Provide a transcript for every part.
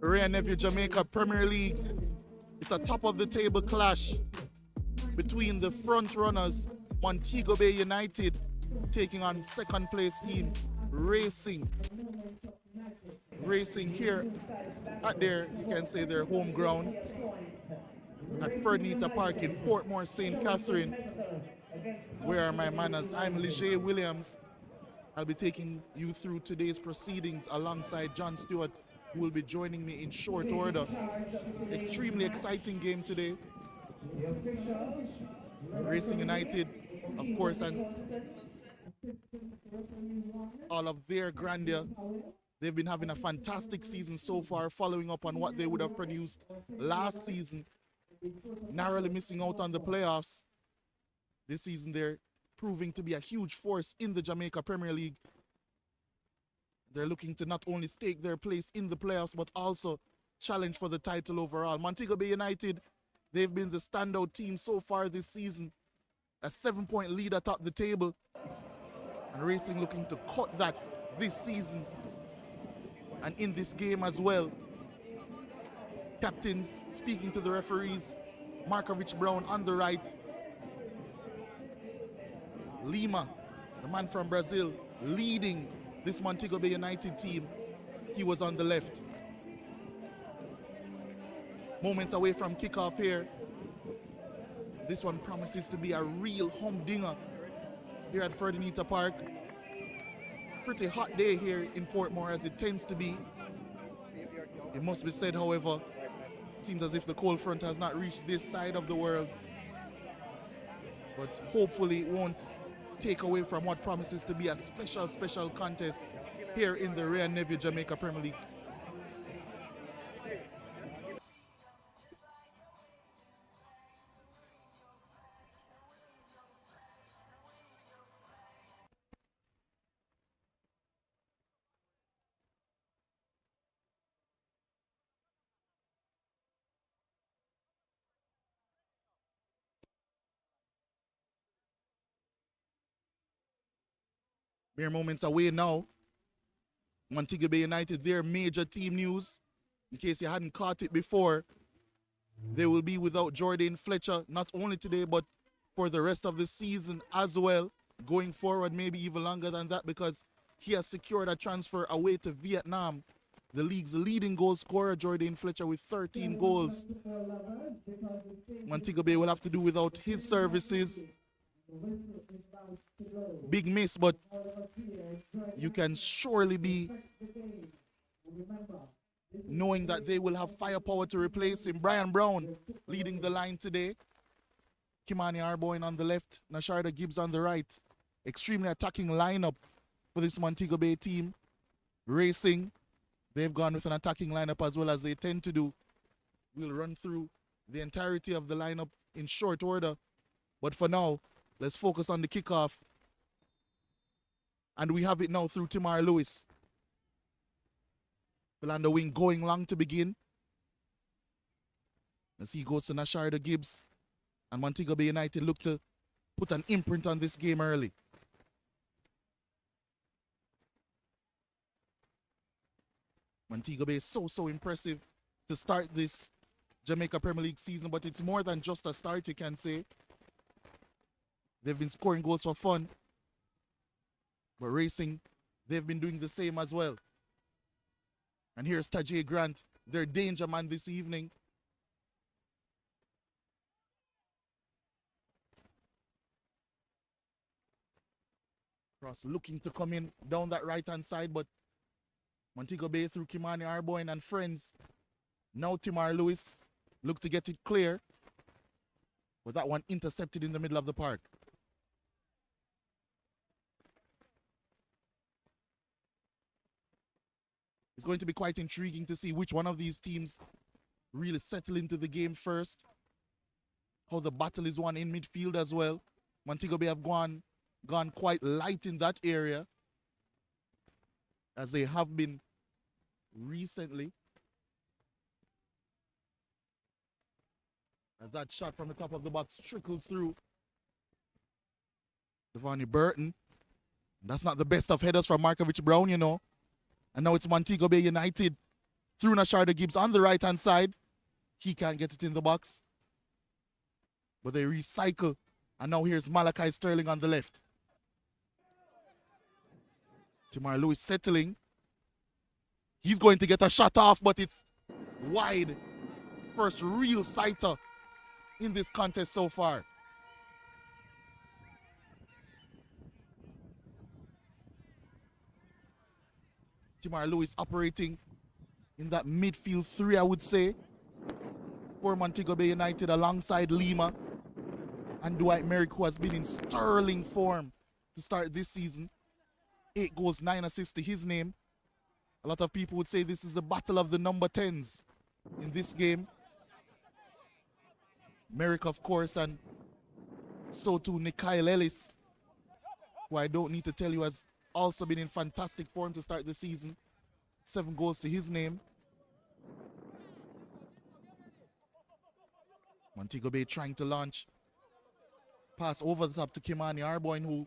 Ray and Nephew Jamaica Premier League. It's a top of the table clash between the front runners, Montego Bay United, taking on second place team, Racing. Racing here at their, you can say their home ground at Fernita Park in Portmore, St. Catherine. Where are my manners? I'm Leger Williams. I'll be taking you through today's proceedings alongside John Stewart, who will be joining me in short order. Extremely exciting game today. Racing United, of course, and all of their grandeur. They've been having a fantastic season so far, following up on what they would have produced last season, narrowly missing out on the playoffs. This season they're proving to be a huge force in the Jamaica Premier League. They're looking to not only stake their place in the playoffs, but also challenge for the title overall. Montego Bay United, they've been the standout team so far this season. A 7-point lead atop the table. And Racing looking to cut that this season. And in this game as well, captains speaking to the referees, Markovich Brown on the right, Lima, the man from Brazil, leading this Montego Bay United team. He was on the left. Moments away from kickoff here. This one promises to be a real humdinger here at Fernita Park. Pretty hot day here in Portmore, as it tends to be. It must be said, however, it seems as if the cold front has not reached this side of the world. But hopefully it won't take away from what promises to be a special contest here in the Ray and Nephew Jamaica Premier League. Mere moments away now. Montego Bay United, their major team news. In case you hadn't caught it before, they will be without Jordan Fletcher, not only today, but for the rest of the season as well. Going forward, maybe even longer than that, because he has secured a transfer away to Vietnam. The league's leading goal scorer, Jordan Fletcher, with 13 goals. Montego Bay will have to do without his services. Big miss, but you can surely be knowing that they will have firepower to replace him. Brian Brown leading the line today. Kimani Arboin on the left, Nasharda Gibbs on the right. Extremely attacking lineup for this Montego Bay team. Racing, they've gone with an attacking lineup as well, as they tend to do. We'll run through the entirety of the lineup in short order. But for now, let's focus on the kickoff. And we have it now through Timar Lewis. Philando Wing going long to begin. As he goes to Nasharda Gibbs. And Montego Bay United look to put an imprint on this game early. Montego Bay is so impressive to start this Jamaica Premier League season, but it's more than just a start, you can say. They've been scoring goals for fun. But Racing, they've been doing the same as well. And here's Tajay Grant, their danger man this evening. Cross looking to come in down that right-hand side, but Montego Bay through Kimani Arboin and friends. Now Timar Lewis look to get it clear. But that one intercepted in the middle of the park. It's going to be quite intriguing to see which one of these teams really settle into the game first. How the battle is won in midfield as well. Montego Bay have gone quite light in that area, as they have been recently. As that shot from the top of the box trickles through. Devani Burton. That's not the best of headers from Markovich Brown, you know. And now it's Montego Bay United through Nasharda Gibbs on the right-hand side. He can't get it in the box. But they recycle. And now here's Malachi Sterling on the left. Timar Lewis settling. He's going to get a shot off, but it's wide. First real sighter in this contest so far. Timar Lewis operating in that midfield three, I would say, for Montego Bay United alongside Lima and Dwight Merrick, who has been in sterling form to start this season. 8 goals, 9 assists to his name. A lot of people would say this is a battle of the number 10s in this game. Merrick, of course, and so too Nikyle Ellis, who I don't need to tell you has also been in fantastic form to start the season. 7 goals to his name. Montego Bay trying to launch. Pass over the top to Kimani Arboin, who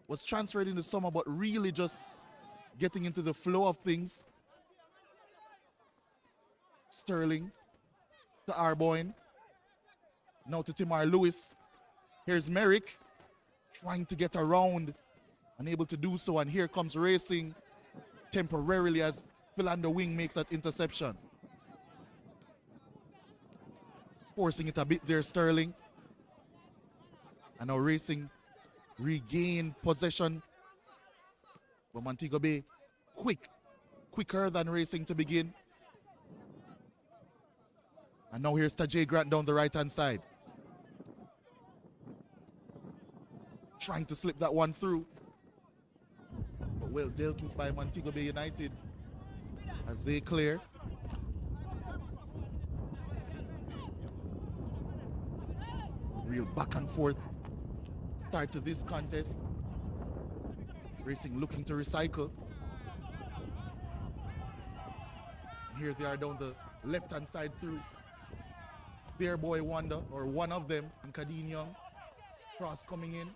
was transferred in the summer, but really just getting into the flow of things. Sterling to Arboin. Now to Timar Lewis. Here's Merrick trying to get around, unable to do so, and here comes Racing temporarily as Philando Wing makes that interception. Forcing it a bit there, Sterling. And now Racing regain possession. But Montego Bay quicker than Racing to begin. And now here's Tajay Grant down the right-hand side. Trying to slip that one through. But well dealt with by Montego Bay United as they clear. Real back and forth start to this contest. Racing looking to recycle. And here they are down the left-hand side through their boy Wanda, or one of them, and Kadeen Young. Cross coming in.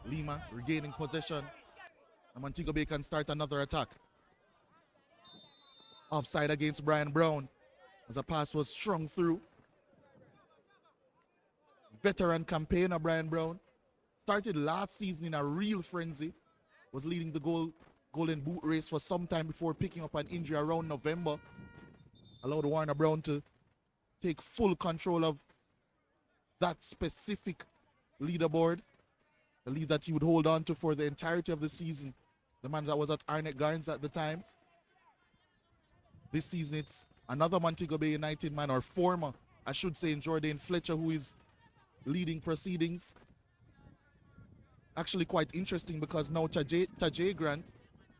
Lima regaining possession. And Montego Bay can start another attack. Offside against Brian Brown as a pass was strung through. Veteran campaigner Brian Brown started last season in a real frenzy. Was leading the Golden Boot race for some time before picking up an injury around November. Allowed Warner Brown to take full control of that specific leaderboard. The lead that he would hold on to for the entirety of the season. The man that was at Arnett Gardens at the time. This season it's another Montego Bay United man, or former, I should say, in Jordan Fletcher, who is leading proceedings. Actually quite interesting because now Tajay Grant,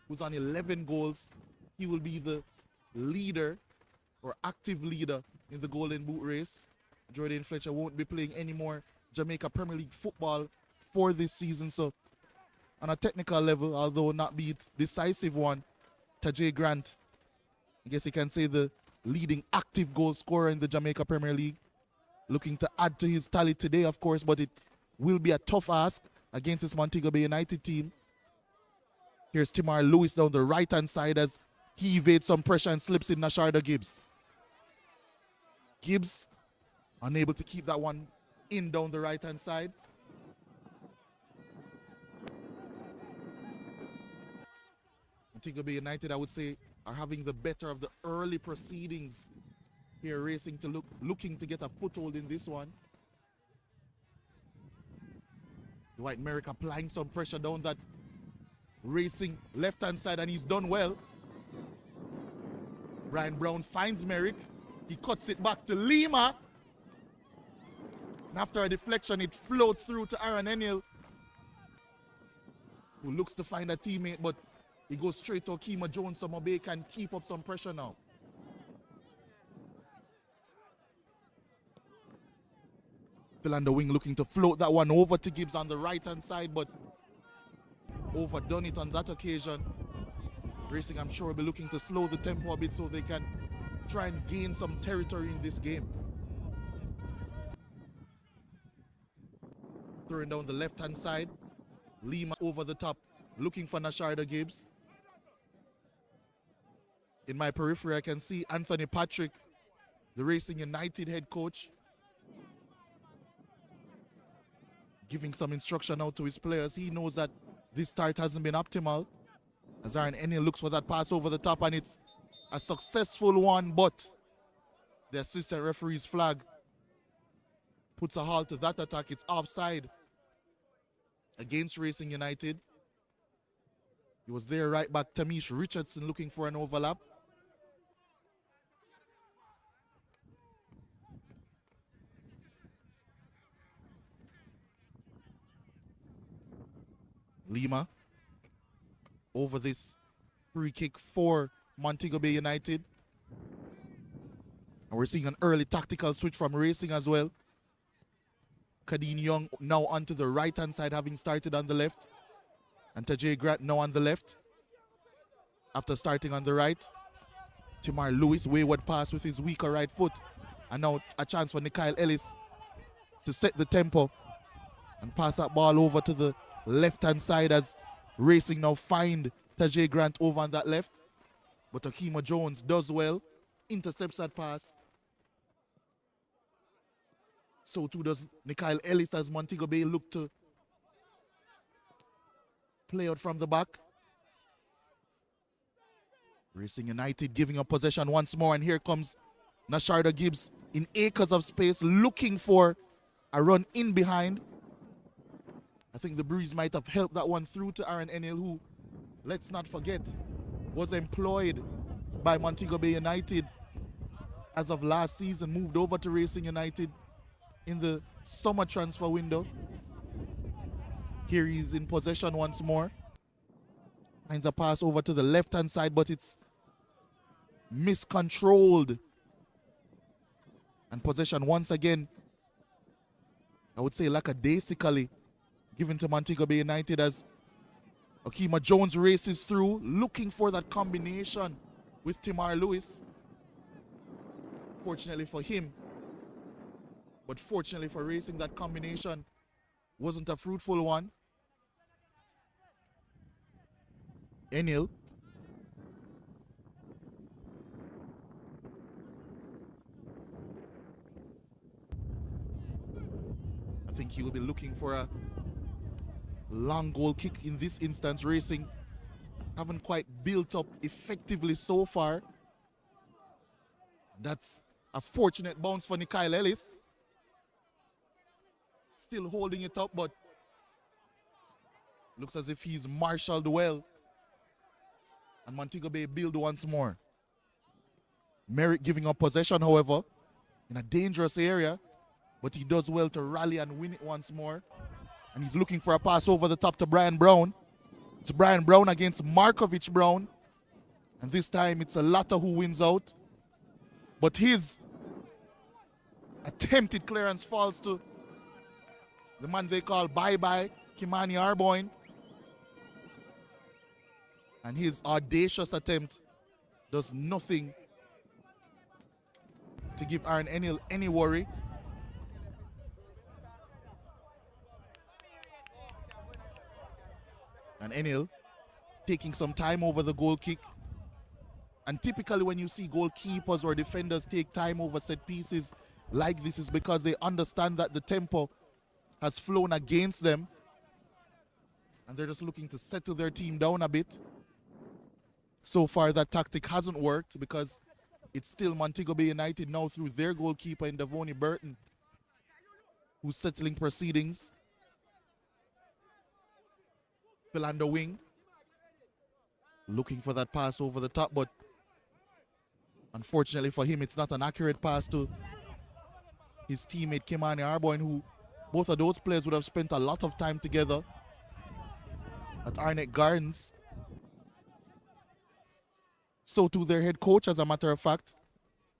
who's on 11 goals, he will be the leader or active leader in the Golden Boot race. Jordan Fletcher won't be playing any more Jamaica Premier League football for this season. So on a technical level, although not be it decisive one, Tajay Grant, I guess you can say the leading active goal scorer in the Jamaica Premier League. Looking to add to his tally today, of course, but it will be a tough ask against this Montego Bay United team. Here's Timar Lewis down the right-hand side as he evades some pressure and slips in Nasharda Gibbs. Gibbs unable to keep that one in down the right-hand side. Montego Bay United, I would say, are having the better of the early proceedings here, Racing to looking to get a foothold in this one. Dwight Merrick applying some pressure down that Racing left-hand side, and he's done well. Brian Brown finds Merrick. He cuts it back to Lima. And after a deflection, it floats through to Aaron Ennill, who looks to find a teammate, but he goes straight to Okima Jones, so Mobe can keep up some pressure now. Philando Wing looking to float that one over to Gibbs on the right-hand side, but overdone it on that occasion. Racing, I'm sure, will be looking to slow the tempo a bit so they can try and gain some territory in this game. Throwing down the left-hand side. Lima over the top, looking for Nasharda Gibbs. In my periphery, I can see Anthony Patrick, the Racing United head coach, giving some instruction out to his players. He knows that this start hasn't been optimal. As Aaron Ennill looks for that pass over the top, and it's a successful one, but the assistant referee's flag puts a halt to that attack. It's offside against Racing United. He was there right back, Tamish Richardson, looking for an overlap. Lima over this free kick for Montego Bay United. And we're seeing an early tactical switch from Racing as well. Kadeen Young now onto the right-hand side, having started on the left. And Tajay Grant now on the left after starting on the right. Timar Lewis, wayward pass with his weaker right foot. And now a chance for Nikyle Ellis to set the tempo and pass that ball over to the left-hand side as Racing now find Tajay Grant over on that left. But Akima Jones does well, intercepts that pass. So too does Nikyle Ellis as Montego Bay look to play out from the back. Racing United giving up possession once more, and here comes Nasharda Gibbs in acres of space looking for a run in behind. I think the breeze might have helped that one through to Aaron Ennill, who, let's not forget, was employed by Montego Bay United as of last season, moved over to Racing United in the summer transfer window. Here he's in possession once more. Finds a pass over to the left-hand side, but it's miscontrolled. And possession once again, I would say lackadaisically, given to Montego Bay United as Akima Jones races through, looking for that combination with Timar Lewis. Fortunately for him, but fortunately for Racing, that combination wasn't a fruitful one. Ennill. I think he will be looking for a long goal kick in this instance. Racing haven't quite built up effectively so far. That's a fortunate bounce for Nikyle Ellis. Still holding it up, but looks as if he's marshaled well. And Montego Bay build once more. Merrick giving up possession, however, in a dangerous area, but he does well to rally and win it once more. And he's looking for a pass over the top to Brian Brown. It's Brian Brown against Markovich Brown. And this time it's a Latta who wins out. But his attempted clearance falls to the man they call Bye-Bye, Kimani Arboin. And his audacious attempt does nothing to give Aaron Ennill any worry. And Ennill taking some time over the goal kick. And typically when you see goalkeepers or defenders take time over set pieces like this, is because they understand that the tempo has flown against them. And they're just looking to settle their team down a bit. So far that tactic hasn't worked because it's still Montego Bay United now through their goalkeeper in Davoni Burton, who's settling proceedings. Philando Wing looking for that pass over the top, but unfortunately for him, it's not an accurate pass to his teammate Kimani Arboin, who both of those players would have spent a lot of time together at Arnett Gardens. So too their head coach, as a matter of fact.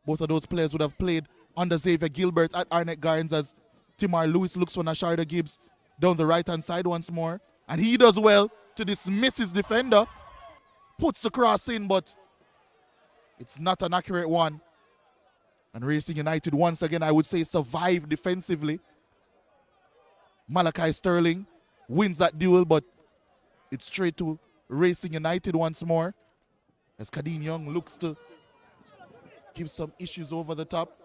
Both of those players would have played under Xavier Gilbert at Arnett Gardens as Timar Lewis looks for Nasharda Gibbs down the right-hand side once more. And he does well to dismiss his defender. Puts the cross in, but it's not an accurate one. And Racing United, once again, I would say, survive defensively. Malachi Sterling wins that duel, but it's straight to Racing United once more. as Kadeen Young looks to give some issues over the top.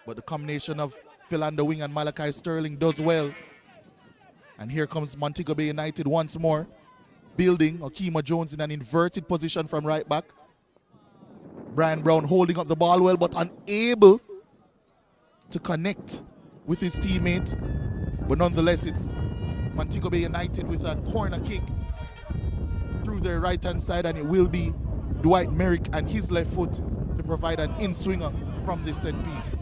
But the combination of Phil on the wing and Malachi Sterling does well. And here comes Montego Bay United once more, building Okima Jones in an inverted position from right back. Brian Brown holding up the ball well, but unable to connect with his teammate. But nonetheless, it's Montego Bay United with a corner kick through their right-hand side, and it will be Dwight Merrick and his left foot to provide an in-swinger from this set piece.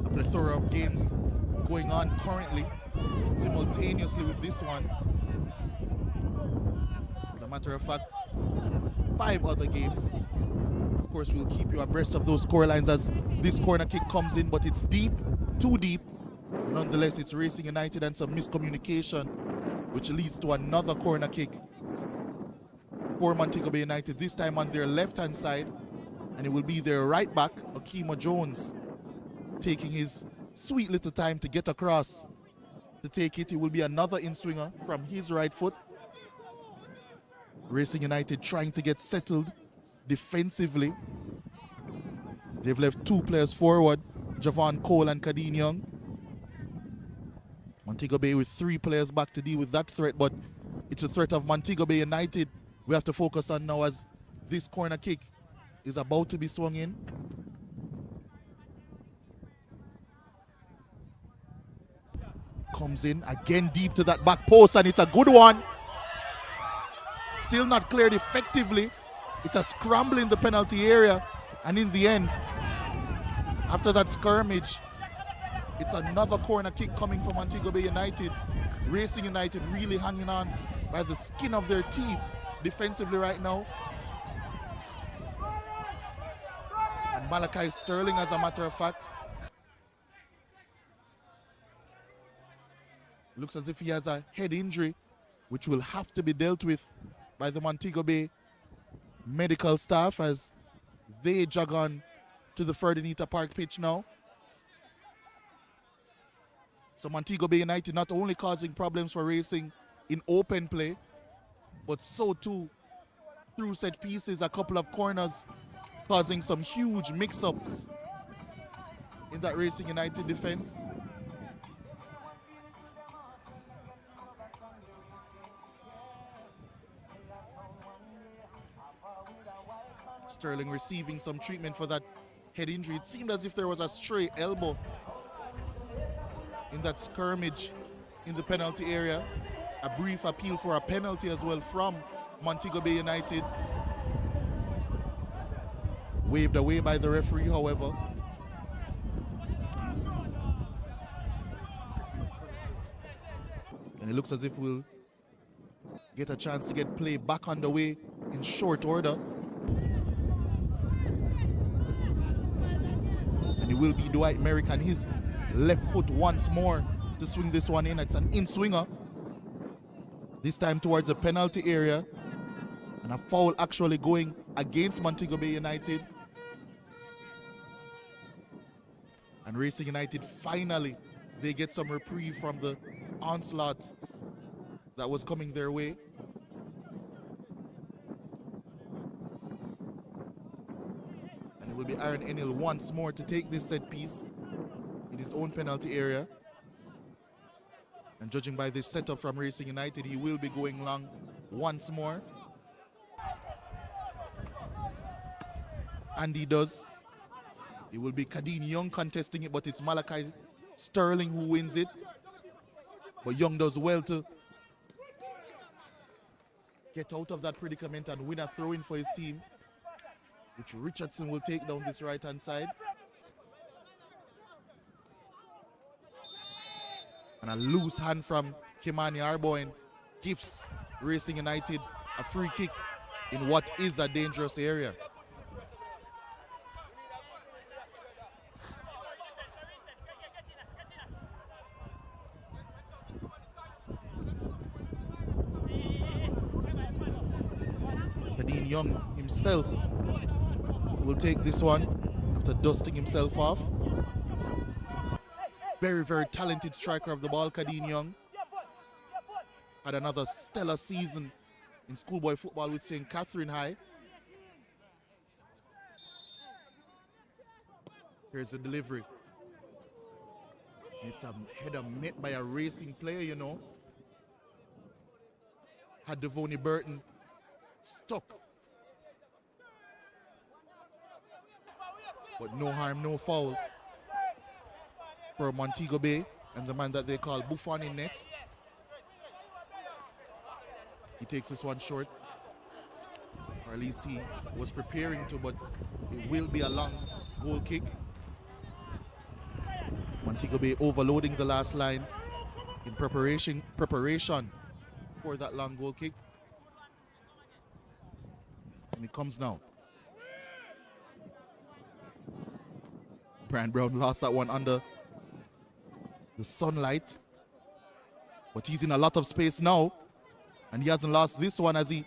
A plethora of games going on currently, simultaneously with this one. As a matter of fact, 5 other games. Of course, we'll keep you abreast of those scorelines as this corner kick comes in, but it's deep, too deep. Nonetheless, it's Racing United and some miscommunication, which leads to another corner kick for Montego Bay United, this time on their left-hand side, and it will be their right back, Okima Jones, taking his sweet little time to get across to take it. It will be another in-swinger from his right foot. Racing United trying to get settled defensively. They've left 2 players forward, Javon Cole and Kadeen Young. Montego Bay with 3 players back to deal with that threat, but it's a threat of Montego Bay United we have to focus on now as this corner kick is about to be swung in. Comes in again deep to that back post, and it's a good one. Still not cleared effectively. It's a scramble in the penalty area, and in the end, after that skirmish, it's another corner kick coming from Montego Bay United. Racing United really hanging on by the skin of their teeth defensively right now. And Malachi Sterling, as a matter of fact, looks as if he has a head injury, which will have to be dealt with by the Montego Bay medical staff as they jog on to the Ferdinita Park pitch now. So Montego Bay United not only causing problems for Racing in open play, but so too through set pieces, a couple of corners, causing some huge mix-ups in that Racing United defense. Sterling receiving some treatment for that head injury. It seemed as if there was a stray elbow in that skirmish in the penalty area. A brief appeal for a penalty as well from Montego Bay United. Waved away by the referee, however. And it looks as if we'll get a chance to get play back underway in short order. And it will be Dwight Merrick and his left foot once more to swing this one in. It's an in-swinger. This time towards the penalty area. And a foul actually going against Montego Bay United. And Racing United finally, they get some reprieve from the onslaught that was coming their way. And it will be Aaron Enil once more to take this set piece in his own penalty area. And judging by this setup from Racing United, he will be going long once more. And he does. It will be Kadeen Young contesting it, but it's Malachi Sterling who wins it. But Young does well to get out of that predicament and win a throw-in for his team, which Richardson will take down this right-hand side. And a loose hand from Kimani Arboin gives Racing United a free kick in what is a dangerous area. Kadeen Young himself will take this one after dusting himself off. Very, very talented striker of the ball, Kadeen Young. Had another stellar season in schoolboy football with St. Catherine High. Here's the delivery. It's a header met by a racing player, you know. Had Devoney Burton stuck. But no harm, no foul for Montego Bay and the man that they call Buffon in net. He takes this one short, or at least he was preparing to, but it will be a long goal kick. Montego Bay overloading the last line in preparation for that long goal kick. And it comes now. Brian Brown lost that one under the sunlight, but he's in a lot of space now, and he hasn't lost this one as he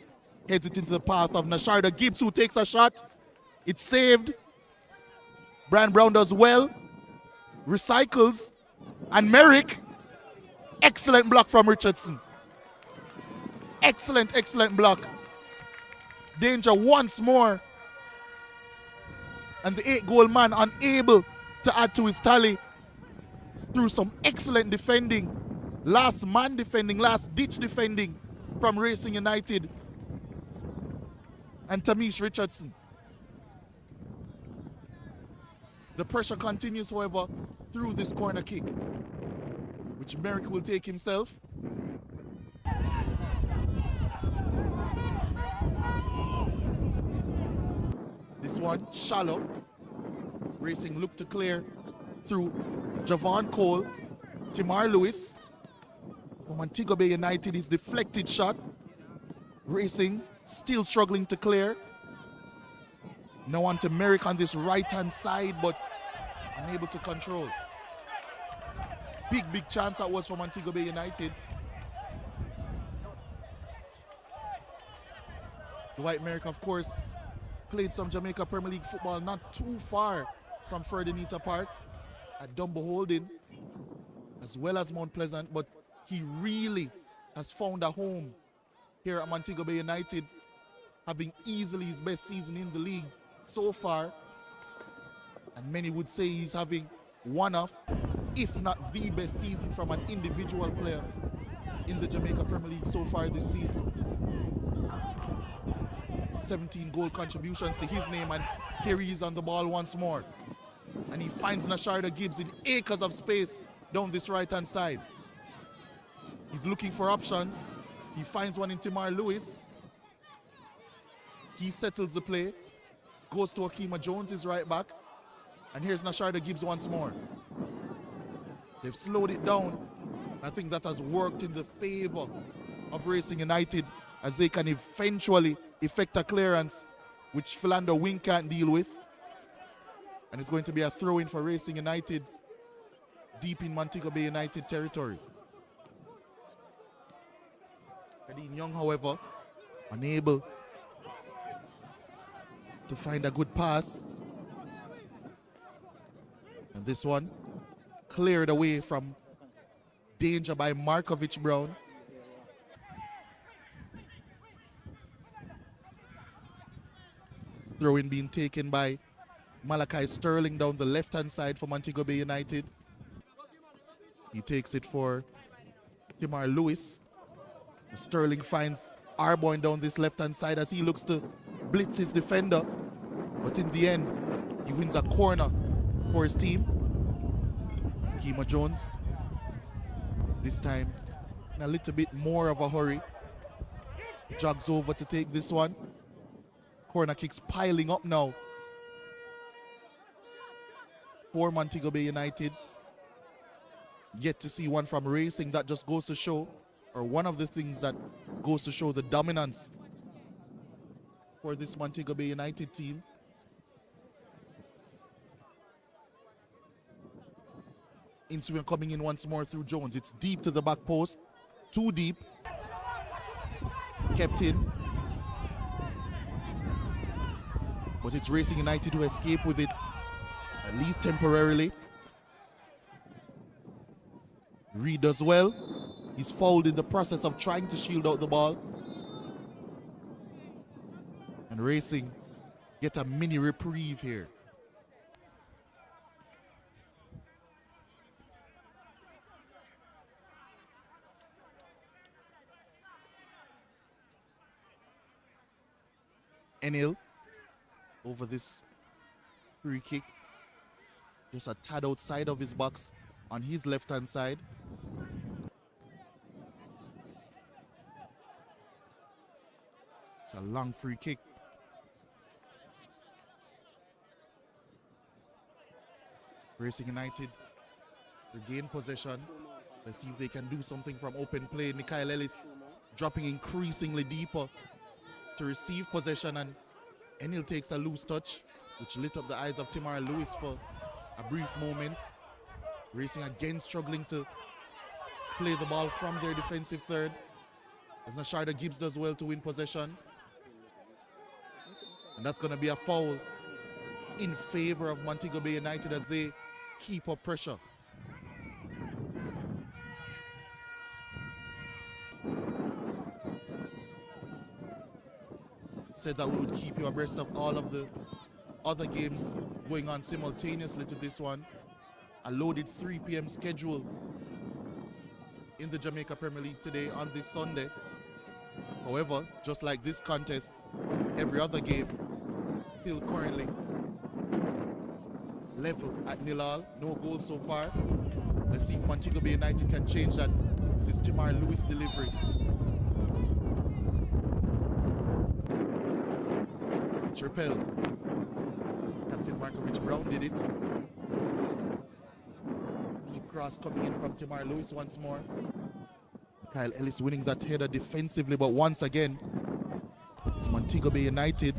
heads it into the path of Nasharda Gibbs, who takes a shot. It's saved. Brian Brown does well, recycles, and Merrick, excellent block from Richardson. Excellent, excellent block. Danger once more, and the 8-goal man unable to add to his tally through some excellent defending, last man defending, last ditch defending from Racing United and Tamish Richardson. The pressure continues, however, through this corner kick, which Merrick will take himself. This one shallow. Racing look to clear through Javon Cole, Timar Lewis. For Montego Bay United, his deflected shot. Racing still struggling to clear. Now on to Merrick on this right-hand side, but unable to control. Big, big chance that was for Montego Bay United. Dwight Merrick, of course, played some Jamaica Premier League football not too far from Ferdinita Park at Dumbo Holding, as well as Mount Pleasant, but he really has found a home here at Montego Bay United, having easily his best season in the league so far, and many would say he's having one of, if not the best season from an individual player in the Jamaica Premier League so far this season. 17 goal contributions to his name, and here he is on the ball once more. And he finds Nasharda Gibbs in acres of space down this right-hand side. He's looking for options. He finds one in Timar Lewis. He settles the play, goes to Akima Jones, his right back, and here's Nasharda Gibbs once more. They've slowed it down. I think that has worked in the favor of Racing United, as they can eventually effect a clearance, which Philander Wing can't deal with. And it's going to be a throw-in for Racing United deep in Montego Bay United territory. Kadeen Young, however, unable to find a good pass. And this one cleared away from danger by Markovich Brown. Throw-in being taken by Malachi Sterling down the left-hand side for Montego Bay United. He takes it for Timar Lewis. Sterling finds Arboin down this left-hand side as he looks to blitz his defender. But in the end, he wins a corner for his team. Kima Jones, this time in a little bit more of a hurry, jogs over to take this one. Corner kicks piling up now for Montego Bay United. Yet to see one from Racing. That just goes to show, or one of the things that goes to show, the dominance for this Montego Bay United team. Inswing coming in once more through Jones. It's deep to the back post. Too deep. Kept in. But it's Racing United who escape with it, at least temporarily. Reed does well. He's fouled in the process of trying to shield out the ball. And Racing get a mini reprieve here. Enil over this free kick. Just a tad outside of his box on his left-hand side. It's a long free kick. Racing United regain possession. Let's see if they can do something from open play. Mikhail Ellis dropping increasingly deeper to receive possession, and Enil takes a loose touch, which lit up the eyes of Timar Lewis for a brief moment. Racing again struggling to play the ball from their defensive third, as Nasharda Gibbs does well to win possession. And that's going to be a foul in favor of Montego Bay United as they keep up pressure. Said that we would keep you abreast of all of the other games going on simultaneously to this one. A loaded 3 p.m. schedule in the Jamaica Premier League today on this Sunday. However, just like this contest, every other game still currently level at 0-0. No goals so far. Let's see if Montego Bay United can change that. This is Timar Lewis delivery. It's repelled. Captain Markovich Brown did it. Deep cross coming in from Timar Lewis once more. Kyle Ellis winning that header defensively, but once again, it's Montego Bay United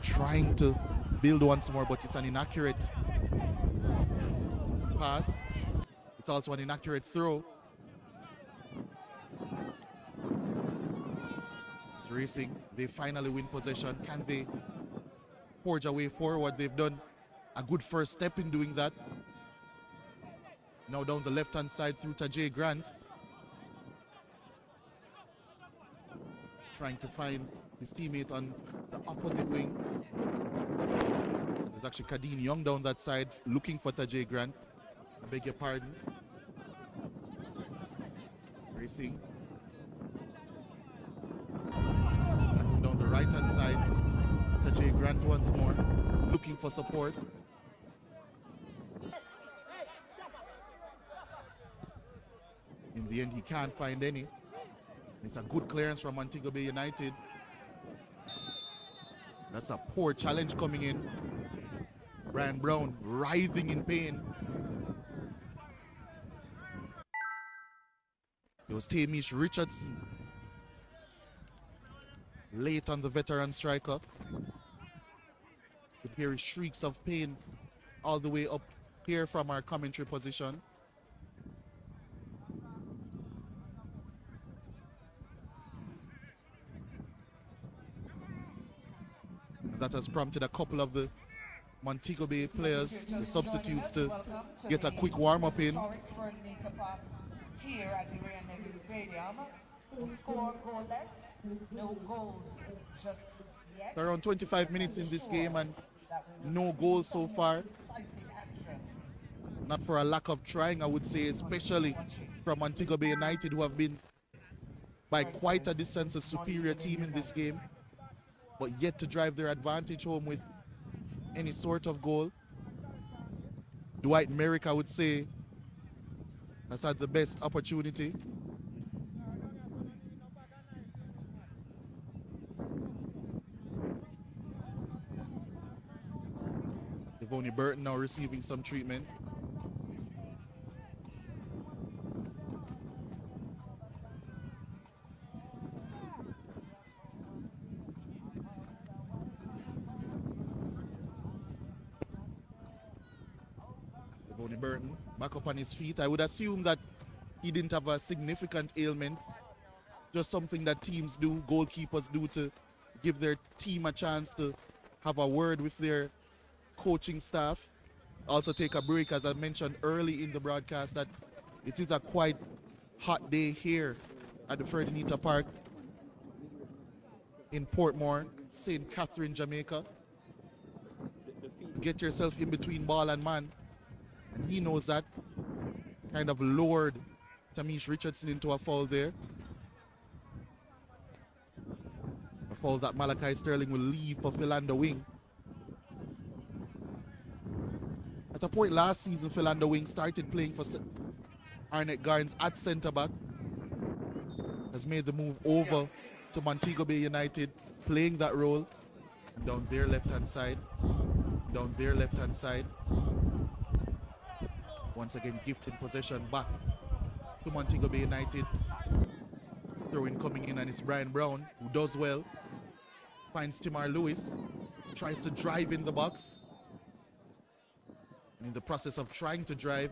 trying to build once more, but it's an inaccurate pass. It's also an inaccurate throw. It's Racing. They finally win possession. Can they forge a way forward? They've done a good first step in doing that. Now down the left-hand side through Tajay Grant. Trying to find his teammate on the opposite wing. There's actually Kadeen Young down that side looking for Tajay Grant. I beg your pardon. Racing. Tackling down the right-hand side. Tajay Grant once more looking for support. In the end, he can't find any. It's a good clearance from Montego Bay United. That's a poor challenge coming in. Brian Brown writhing in pain. It was Tamish Richardson late on the veteran striker. You hear shrieks of pain all the way up here from our commentary position. That has prompted a couple of the Montego Bay players, the substitutes, to get a quick warm-up in. Here at the Royal Navy Stadium, the score goalless, no goals just yet. Around 25 minutes in this game and no goals so far. Not for a lack of trying, I would say, especially from Montego Bay United, who have been by quite a distance a superior team in this game, but yet to drive their advantage home with any sort of goal. Dwight Merrick, I would say, has had the best opportunity. Devoney Burton now receiving some treatment. Burton back up on his feet. I would assume that he didn't have a significant ailment, just something that teams do, goalkeepers do, to give their team a chance to have a word with their coaching staff. Also take a break, as I mentioned early in the broadcast, that It is a quite hot day here at the Ferdinita Park in Portmore, St. Catherine, Jamaica. Get yourself in between ball and man, and he knows that. Kind of lowered Tamish Richardson into a foul there. A foul that Malachi Sterling will leave for Philander Wing. At a point last season, Philander Wing started playing for Arnett Garnes at centre back. Has made the move over to Montego Bay United, playing that role. And down there, left-hand side. Down there, left-hand side. Once again, gifting possession back to Montego Bay United. Throw-in coming in, and it's Brian Brown, who does well. Finds Timar Lewis. Tries to drive in the box. And in the process of trying to drive,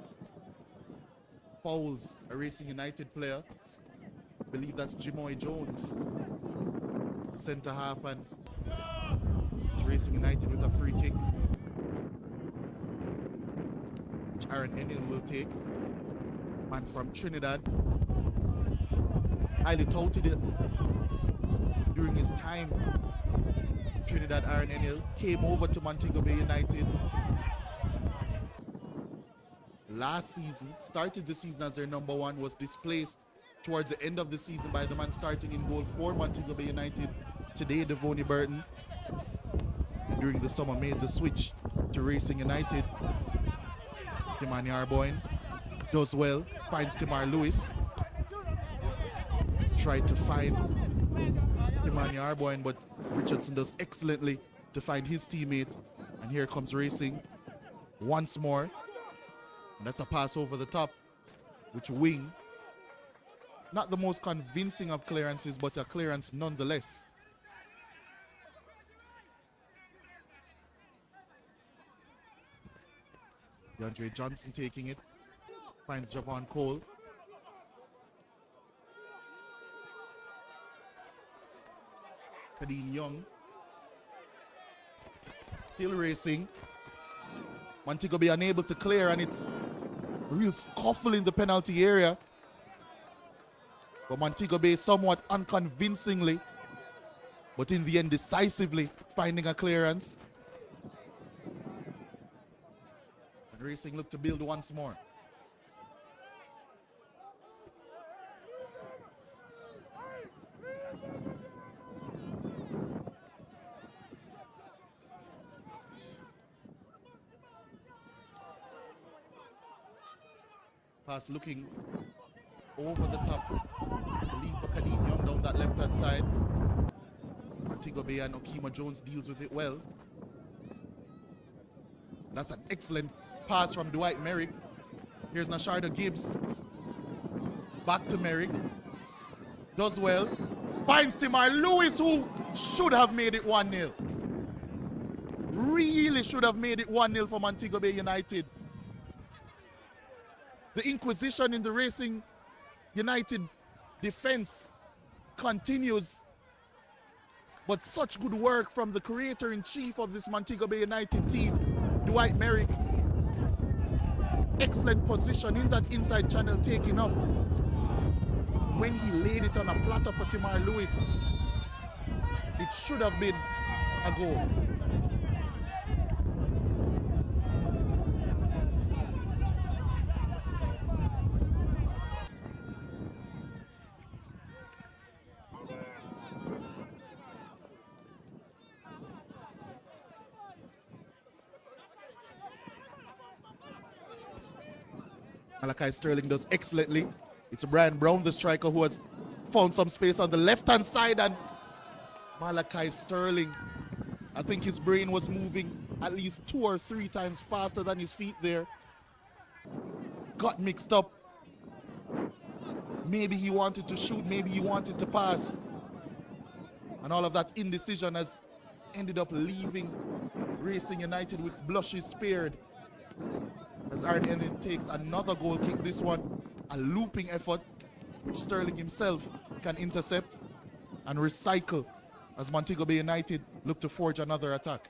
fouls a Racing United player. I believe that's Jimoy Jones, centre half, and it's Racing United with a free kick, which Aaron Ennill will take. Man from Trinidad, highly touted it during his time in Trinidad. Aaron Ennill came over to Montego Bay United last season, started the season as their number one, was displaced towards the end of the season by the man starting in goal for Montego Bay United today, Devoney Burton. And during the summer made the switch to Racing United. Timani Arboyne does well, finds Timar Lewis. Tried to find Timani Arboyne, but Richardson does excellently to find his teammate. And here comes Racing once more. And that's a pass over the top, which Wing, not the most convincing of clearances, but a clearance nonetheless. DeAndre Johnson taking it, finds Javon Cole. Kadeem Young, still Racing. Montego Bay unable to clear, and it's a real scuffle in the penalty area. But Montego Bay somewhat unconvincingly, but in the end decisively, finding a clearance. And Racing look to build once more. Pass looking over the top. Lead for Kadeem Young down that left-hand side. Montego Bay and Okima Jones deals with it well. That's an excellent pass from Dwight Merrick. Here's Nasharda Gibbs. Back to Merrick. Does well. Finds Timar Lewis, who should have made it 1-0. Really should have made it 1-0 for Montego Bay United. The inquisition in the Racing United defense continues, but such good work from the creator-in-chief of this Montego Bay United team, Dwight Merrick. Excellent position in that inside channel, taking up. When he laid it on a platter for Timar Lewis, it should have been a goal. Malachi Sterling does excellently. It's Brian Brown, the striker, who has found some space on the left-hand side, and Malachi Sterling, I think his brain was moving at least 2 or 3 times faster than his feet there. Got mixed up. Maybe he wanted to shoot, maybe he wanted to pass. And all of that indecision has ended up leaving Racing United with blushes spared. As Aaron Ennill takes another goal kick, this one a looping effort, which Sterling himself can intercept and recycle as Montego Bay United look to forge another attack.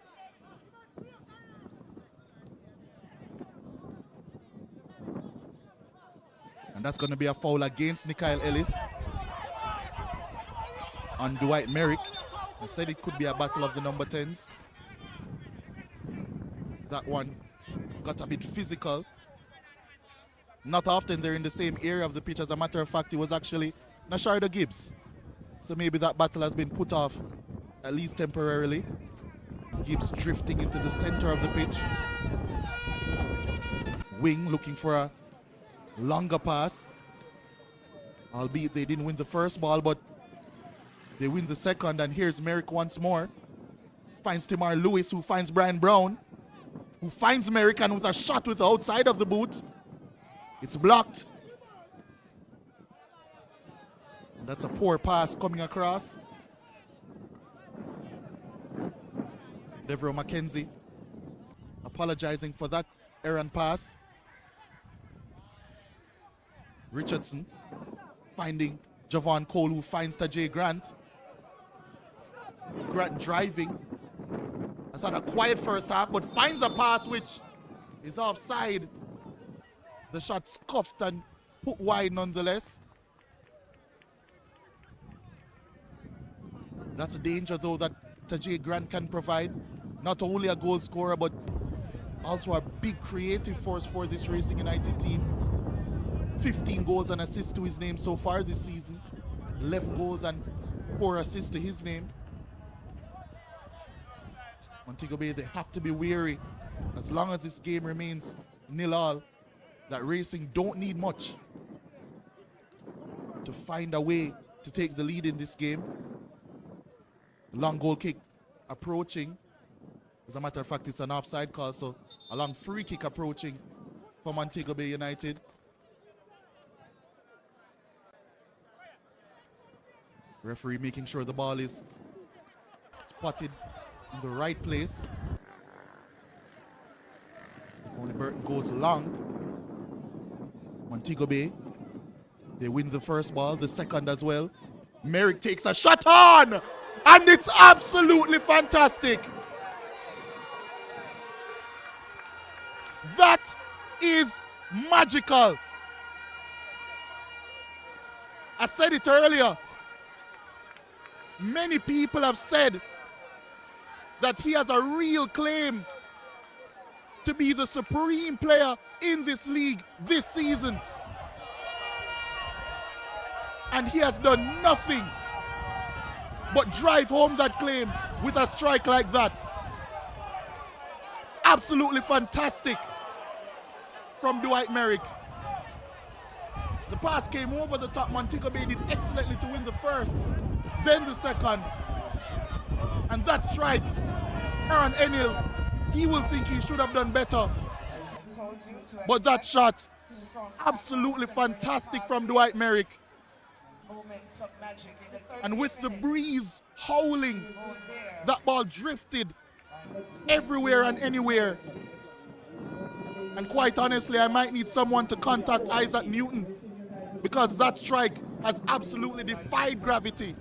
And that's going to be a foul against Nikhil Ellis on Dwight Merrick. I said it could be a battle of the number 10s. That one got a bit physical. Not often they're in the same area of the pitch. As a matter of fact, it was actually Nasharda Gibbs. So maybe that battle has been put off, at least temporarily. Gibbs drifting into the center of the pitch. Wing looking for a longer pass. Albeit they didn't win the first ball, but they win the second. And here's Merrick once more. Finds Timar Lewis, who finds Brian Brown, who finds Merrick, and with a shot with the outside of the boot. It's blocked. And that's a poor pass coming across. Devereaux McKenzie apologizing for that errant pass. Richardson finding Javon Cole, who finds Tajay Grant. Grant driving. That's had a quiet first half, but finds a pass which is offside. The shot scuffed and put wide nonetheless. That's a danger though that Tajay Grant can provide. Not only a goal scorer, but also a big creative force for this Racing United team. 15 goals and assists to his name so far this season. 11 goals and 4 assists to his name. Montego Bay, they have to be wary. As long as this game remains 0-0, that Racing don't need much to find a way to take the lead in this game. Long goal kick approaching. As a matter of fact, it's an offside call, so a long free kick approaching for Montego Bay United. Referee making sure the ball is spotted in the right place. Only Burton goes long. Montego Bay, they win the first ball, the second as well. Merrick takes a shot on, and it's absolutely fantastic. That is magical. I said it earlier. Many people have said that he has a real claim to be the supreme player in this league this season. And he has done nothing but drive home that claim with a strike like that. Absolutely fantastic from Dwight Merrick. The pass came over the top. Montego Bay did excellently to win the first, then the second. And that strike, Aaron Enil, he will think he should have done better. But that shot, absolutely fantastic from Dwight Merrick. And with the breeze howling, that ball drifted everywhere and anywhere. And quite honestly, I might need someone to contact Isaac Newton, because that strike has absolutely defied gravity.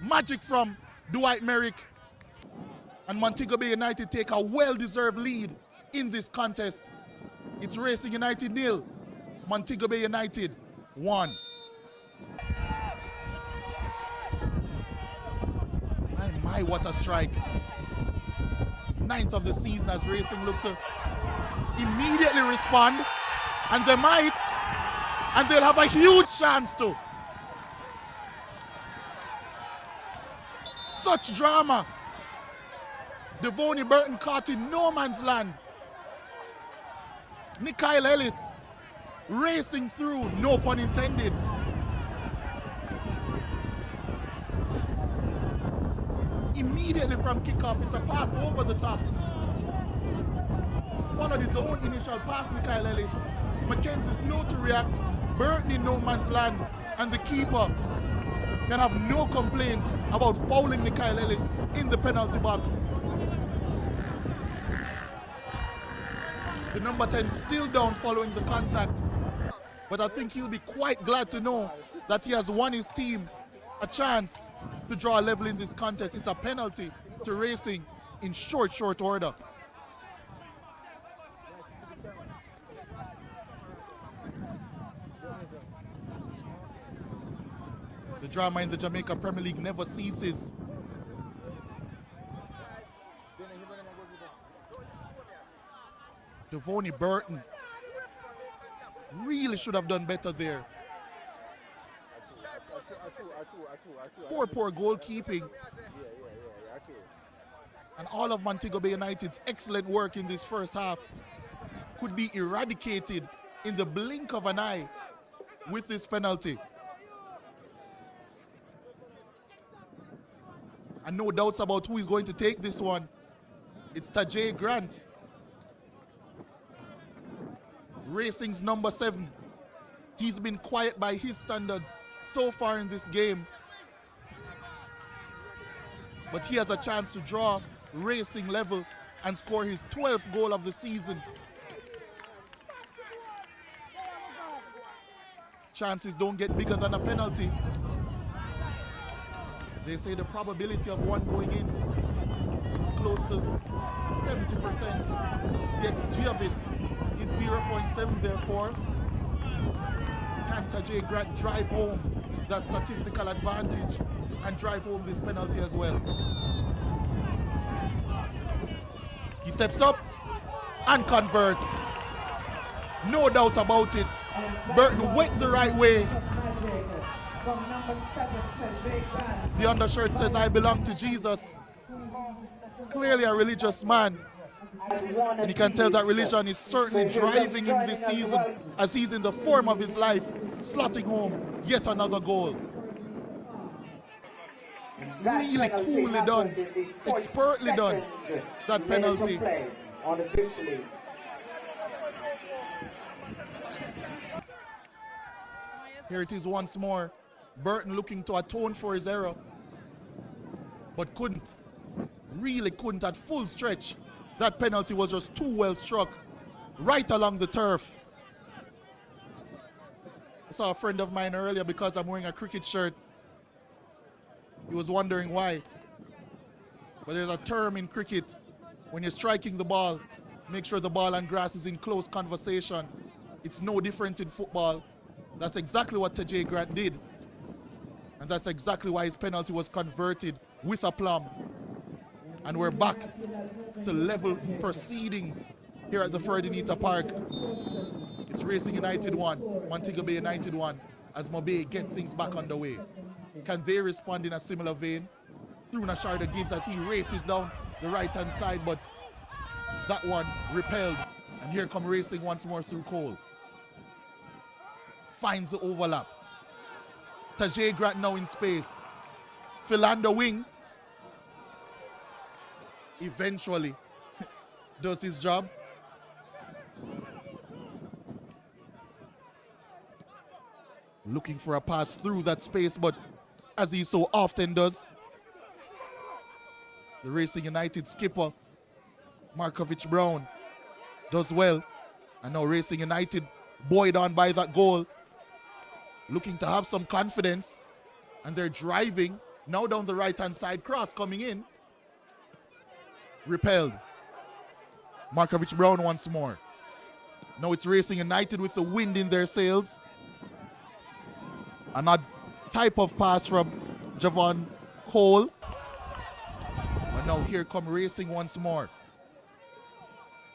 Magic from Dwight Merrick. And Montego Bay United take a well-deserved lead in this contest. It's Racing United 0, Montego Bay United 1. My, what a strike. It's 9th of the season as Racing look to immediately respond. And they might, and they'll have a huge chance to. Such drama. Devoney Burton caught in no man's land. Nikhil Ellis racing through, no pun intended. Immediately from kickoff, it's a pass over the top. Followed his own initial pass, Nikhil Ellis. McKenzie slow to react, Burton in no man's land, and the keeper can have no complaints about fouling Nikhil Ellis in the penalty box. The number 10 still down following the contact, but I think he'll be quite glad to know that he has won his team a chance to draw a level in this contest. It's a penalty to Racing in short order. drama in the Jamaica Premier League never ceases. Devoney Burton really should have done better there. Poor goalkeeping. And all of Montego Bay United's excellent work in this first half could be eradicated in the blink of an eye with this penalty. And no doubts about who is going to take this one. It's Tajay Grant. Racing's number 7. He's been quiet by his standards so far in this game. But he has a chance to draw Racing level and score his 12th goal of the season. Chances don't get bigger than a penalty. They say the probability of one going in is close to 70%. The XG of it is 0.7, therefore. Can Tajay Grant drive home that statistical advantage and drive home this penalty as well? He steps up and converts. No doubt about it. Burton went the right way. The undershirt says, "I belong to Jesus." Clearly a religious man. And you can tell that religion is certainly driving him this season as he's in the form of his life, slotting home yet another goal. Really coolly done, expertly done, that penalty. Here it is once more. Burton looking to atone for his error, but couldn't. Really couldn't at full stretch. That penalty was just too well struck, right along the turf. I saw a friend of mine earlier, because I'm wearing a cricket shirt. He was wondering why. But there's a term in cricket, when you're striking the ball, make sure the ball and grass is in close conversation. It's no different in football. That's exactly what Tajay Grant did. And that's exactly why his penalty was converted with aplomb. And we're back to level proceedings here at the Ferdinand Park. It's Racing United 1, Montego Bay United 1, as Mobe get things back underway. Can they respond in a similar vein? Through Nasharda Gibbs as he races down the right-hand side, but that one repelled. And here come Racing once more through Cole. Finds the overlap. Tajay Grant now in space. Philander wing. Eventually does his job. Looking for a pass through that space, but as he so often does, the Racing United skipper, Markovich Brown, does well. And now Racing United, buoyed on by that goal, looking to have some confidence, and they're driving now down the right-hand side, cross coming in. Repelled. Markovich Brown once more. Now it's Racing United with the wind in their sails. An odd type of pass from Javon Cole. But now here come Racing once more.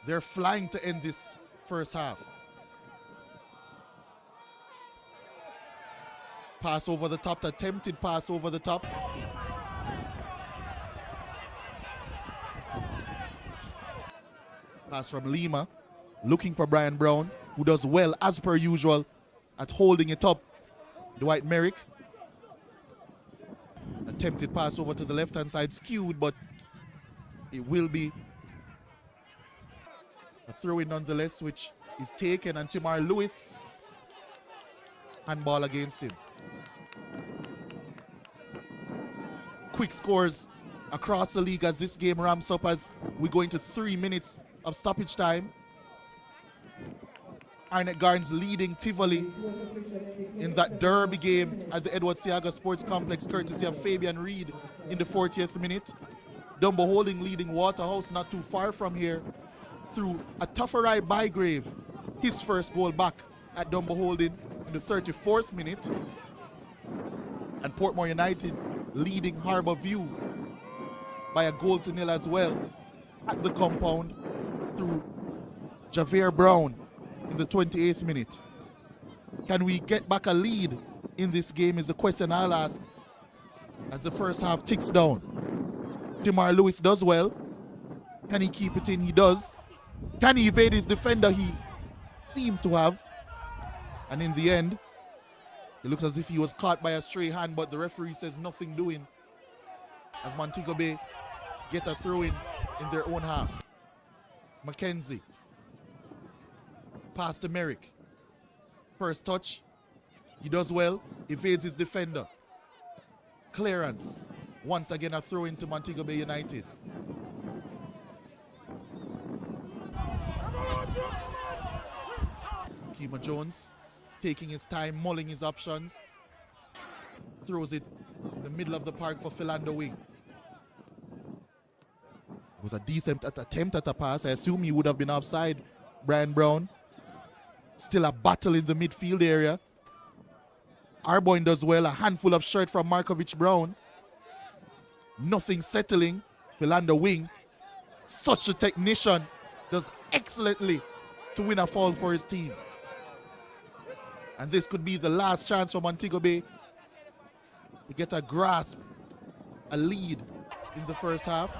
They're flying to end this first half. Pass over the top, attempted pass over the top. Pass from Lima, looking for Brian Brown, who does well as per usual at holding it up. Dwight Merrick. Attempted pass over to the left-hand side, skewed, but it will be a throw-in nonetheless, which is taken, and Timar Lewis, handball against him. Quick scores across the league as this game ramps up as we go into 3 minutes of stoppage time. Arnett Gardens leading Tivoli in that derby game at the Edward Seaga Sports Complex, courtesy of Fabian Reed in the 40th minute. Dumbo Holding leading Waterhouse not too far from here through a Tufferai Bygrave, his first goal back at Dumbo Holding in the 34th minute. And Portmore United leading Harbour View by a 1-0 as well at the compound through Javier Brown in the 28th minute. Can we get back a lead in this game is the question I'll ask as the first half ticks down. Timar Lewis does well. Can he keep it in? He does. Can he evade his defender? He seemed to have. And in the end, it looks as if he was caught by a stray hand, but the referee says nothing doing as Montego Bay get a throw in their own half. Mackenzie. Pass to Merrick. First touch. He does well. Evades his defender. Clearance. Once again a throw into Montego Bay United. Kima Jones taking his time, mulling his options. Throws it in the middle of the park for Philando Wing. It was a decent attempt at a pass. I assume he would have been offside, Brian Brown. Still a battle in the midfield area. Arboin does well. A handful of shirt from Markovich Brown. Nothing settling. Philando Wing, such a technician, does excellently to win a foul for his team. And this could be the last chance for Montego Bay to get a grasp, a lead in the first half.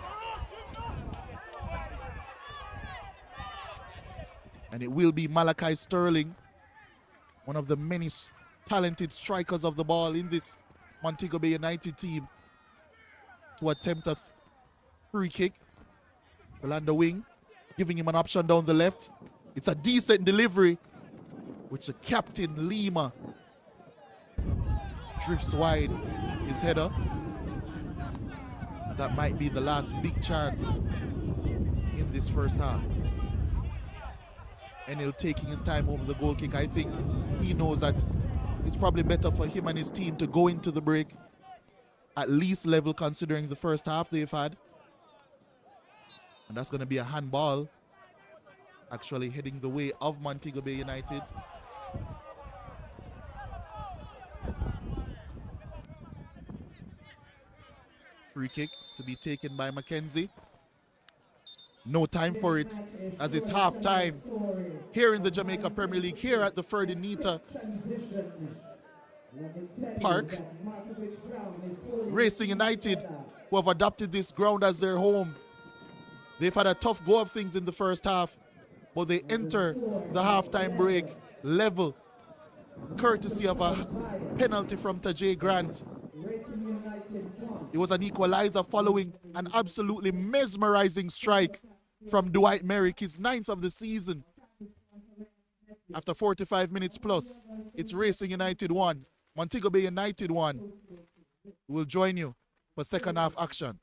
And it will be Malachi Sterling, one of the many talented strikers of the ball in this Montego Bay United team, to attempt a free kick. Philando Wing giving him an option down the left. It's a decent delivery, which the captain Lima drifts wide his header. That might be the last big chance in this first half. Enel taking his time over the goal kick. I think he knows that it's probably better for him and his team to go into the break at least level, considering the first half they've had. And that's going to be a handball actually heading the way of Montego Bay United. Free kick to be taken by Mackenzie. No time for it as it's half time here in the Jamaica Premier League, here at the Ferdinita Park. Racing United, who have adopted this ground as their home, they've had a tough go of things in the first half, but they enter the halftime break level, courtesy of a penalty from Tajay Grant. It was an equalizer following an absolutely mesmerizing strike from Dwight Merrick, his 9th of the season. After 45 minutes plus, it's Racing United 1, Montego Bay United 1. We'll join you for second half action.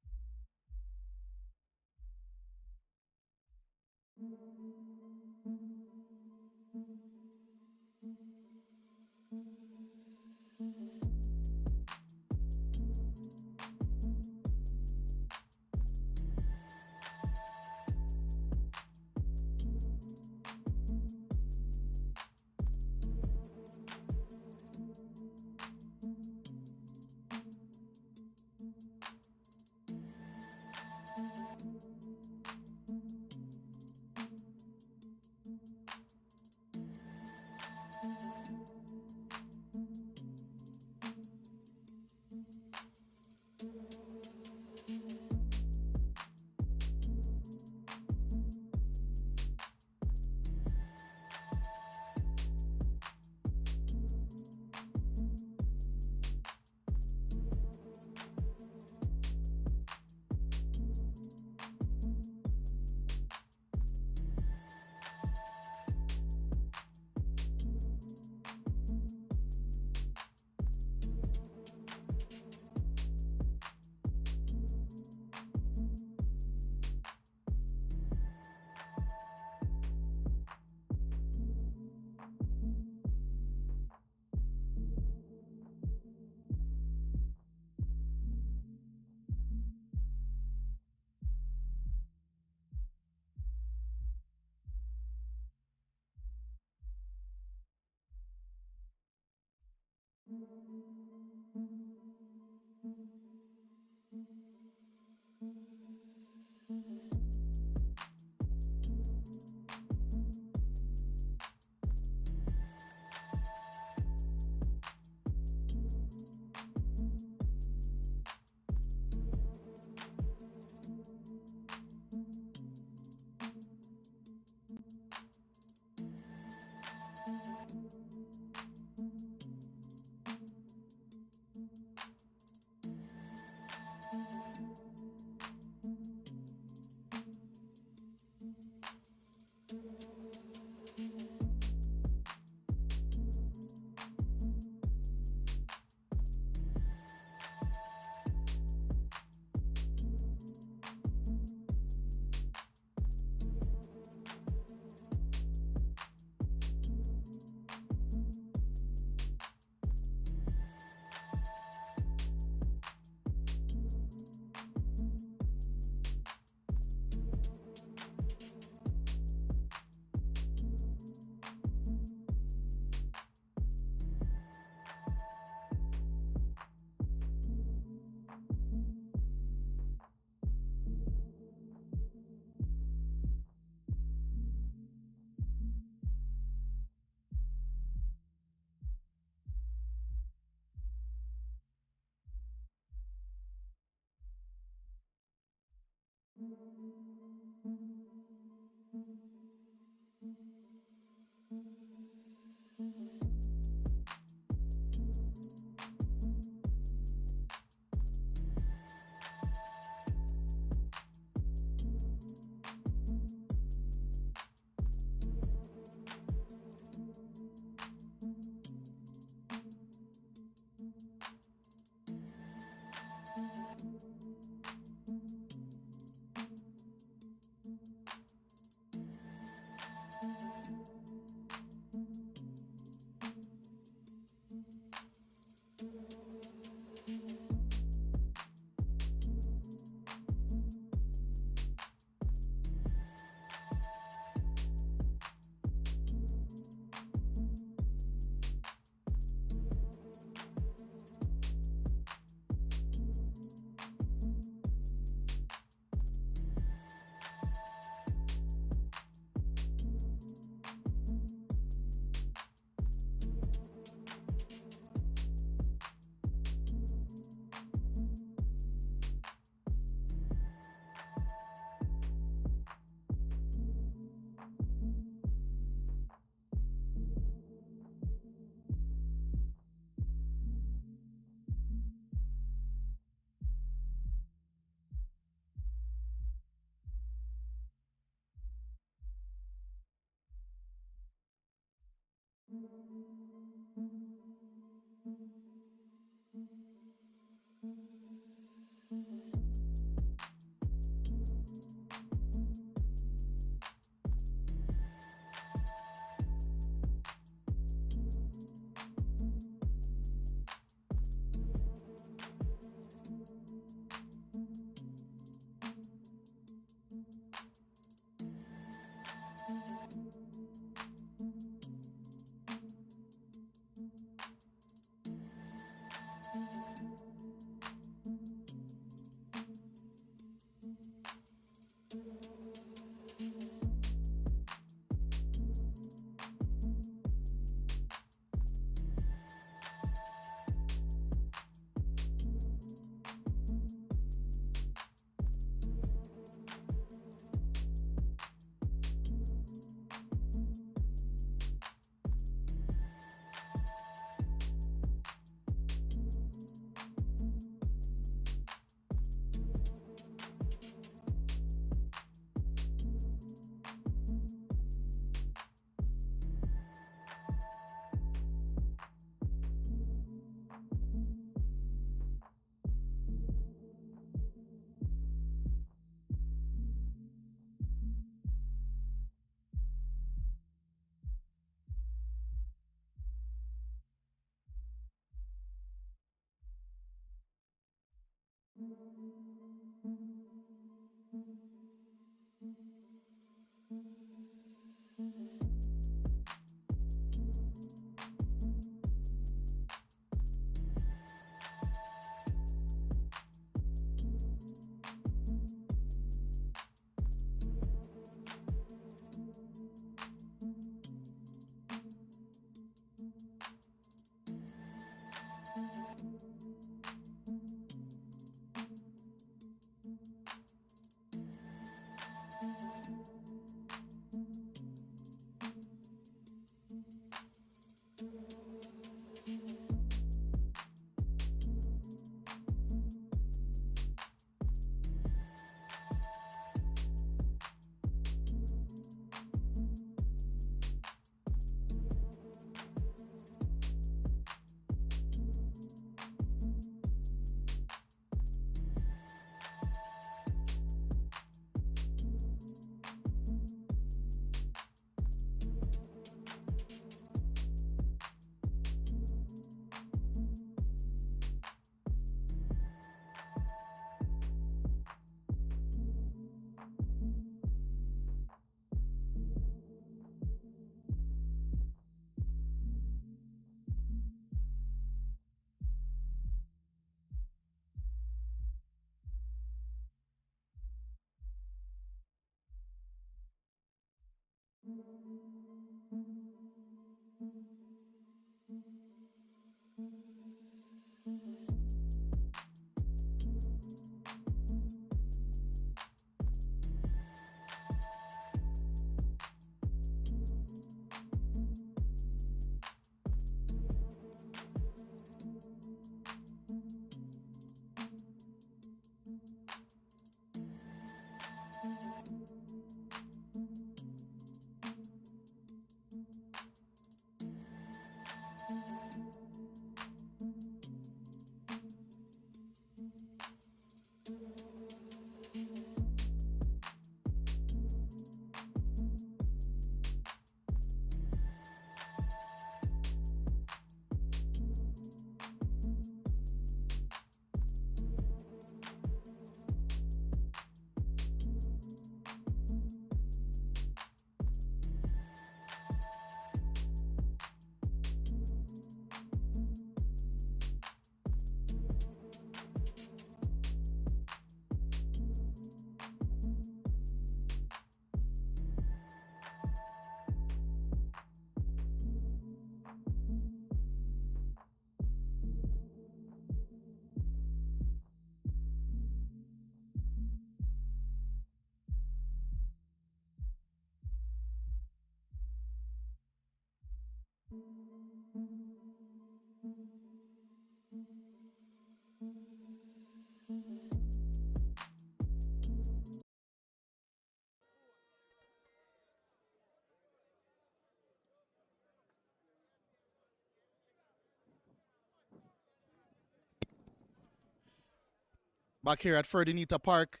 Back here at Ferdinita Park,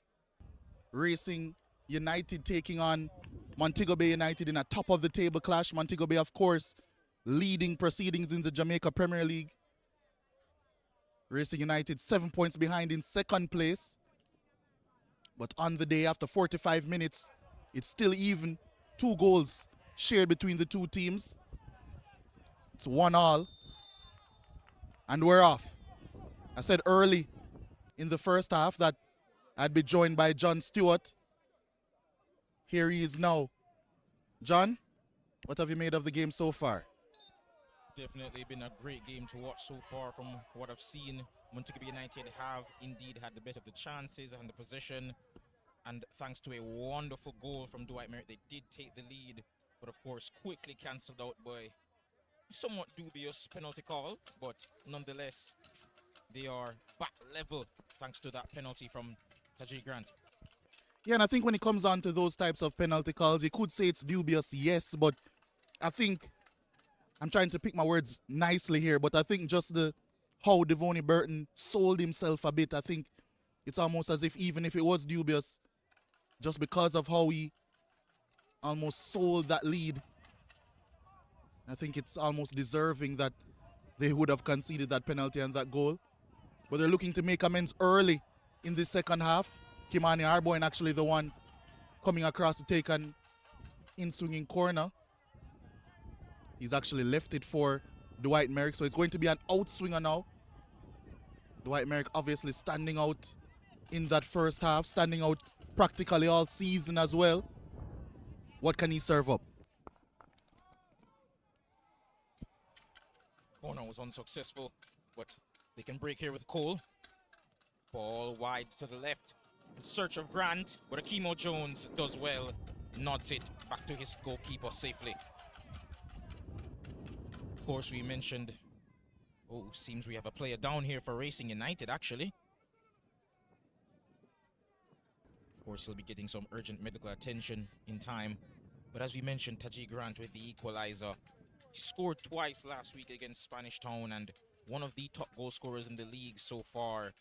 Racing United taking on Montego Bay United in a top of the table clash. Montego Bay, of course, leading proceedings in the Jamaica Premier League. Racing United 7 points behind in second place. But on the day, after 45 minutes, it's still even. 2 goals shared between the two teams. It's 1-1. And we're off. I said early in the first half that I'd be joined by John Stewart. Here he is now. John, what have you made of the game so far? Definitely been a great game to watch so far. From what I've seen, Montego Bay United have indeed had the better of the chances and the possession. And thanks to a wonderful goal from Dwight Merritt, they did take the lead, but of course quickly cancelled out by a somewhat dubious penalty call. But nonetheless, they are back level thanks to that penalty from Tajay Grant. Yeah, and I think when it comes on to those types of penalty calls, you could say it's dubious, yes, but I think, I'm trying to pick my words nicely here, but I think just how Devoney Burton sold himself a bit, I think it's almost as if even if it was dubious, just because of how he almost sold that lead, I think it's almost deserving that they would have conceded that penalty and that goal. But they're looking to make amends early in the second half. Kimani Arboin actually the one coming across to take an in-swinging corner. He's actually left it for Dwight Merrick, so it's going to be an outswinger now. Dwight Merrick obviously standing out in that first half, standing out practically all season as well. What can he serve up? Corner was unsuccessful, but they can break here with Cole. Ball wide to the left in search of Grant, but Akimo Jones does well, nods it back to his goalkeeper safely. Of course, we mentioned, seems we have a player down here for Racing United actually. Of course, he'll be getting some urgent medical attention in time. But as we mentioned, Tajay Grant with the equalizer. He scored twice last week against Spanish Town and one of the top goal scorers in the league so far.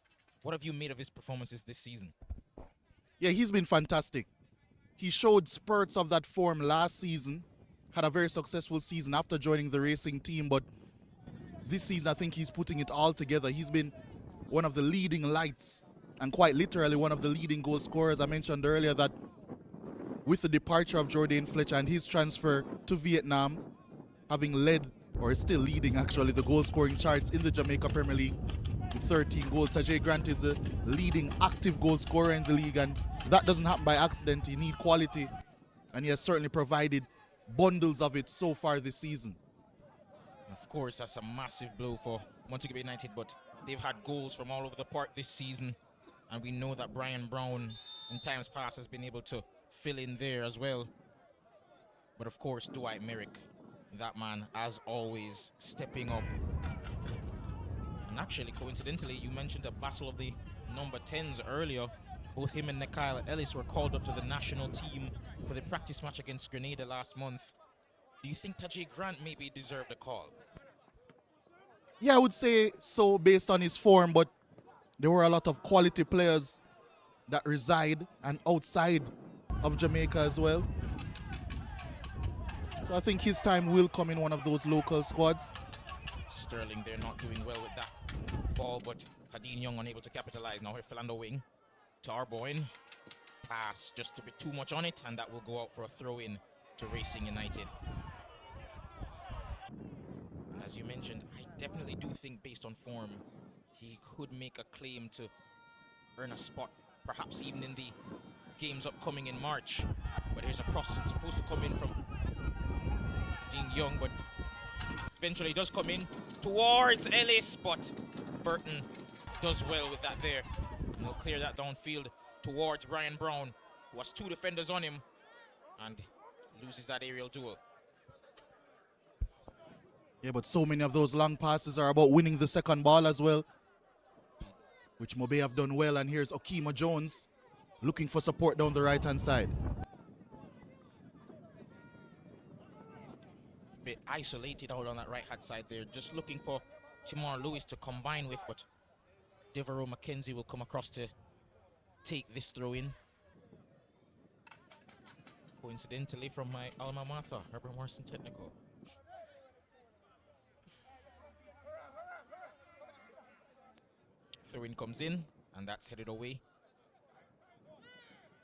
What have you made of his performances this season? Yeah, he's been fantastic. He showed spurts of that form last season. Had a very successful season after joining the Racing team, but this season I think he's putting it all together. He's been one of the leading lights and quite literally one of the leading goal scorers. I mentioned earlier that with the departure of Jordan Fletcher and his transfer to Vietnam, having led, or is still leading actually, the goal scoring charts in the Jamaica Premier League with 13 goals. Tajay Grant is the leading active goal scorer in the league, and that doesn't happen by accident. You need quality, and he has certainly provided bundles of it so far this season. Of course, that's a massive blow for Montego Bay United, but they've had goals from all over the park this season, and we know that Brian Brown in times past has been able to fill in there as well. But of course, Dwight Merrick, that man, as always, stepping up. And actually, coincidentally, you mentioned a battle of the number 10s earlier. Both him and Nikhil Ellis were called up to the national team for the practice match against Grenada last month. Do you think Tajay Grant maybe deserved a call? Yeah, I would say so based on his form, but there were a lot of quality players that reside and outside of Jamaica as well. So I think his time will come in one of those local squads. Sterling, they're not doing well with that ball, but Kadeen Young unable to capitalize. Now here, Philando wing to Arboin. Pass just a bit too much on it, and that will go out for a throw-in to Racing United. As you mentioned, I definitely do think based on form, he could make a claim to earn a spot, perhaps even in the games upcoming in March. But here's a cross supposed to come in from Dean Young, but eventually does come in towards Ellis, but Burton does well with that there. And he'll clear that downfield towards Brian Brown, who has 2 defenders on him and loses that aerial duel. Yeah, but so many of those long passes are about winning the second ball as well, which Mobe have done well. And here's Okima Jones looking for support down the right-hand side. Bit isolated out on that right-hand side there, just looking for Timor Lewis to combine with, but Devereaux McKenzie will come across to take this throw in. Coincidentally from my alma mater, Herbert Morrison Technical. Throw in comes in, and that's headed away.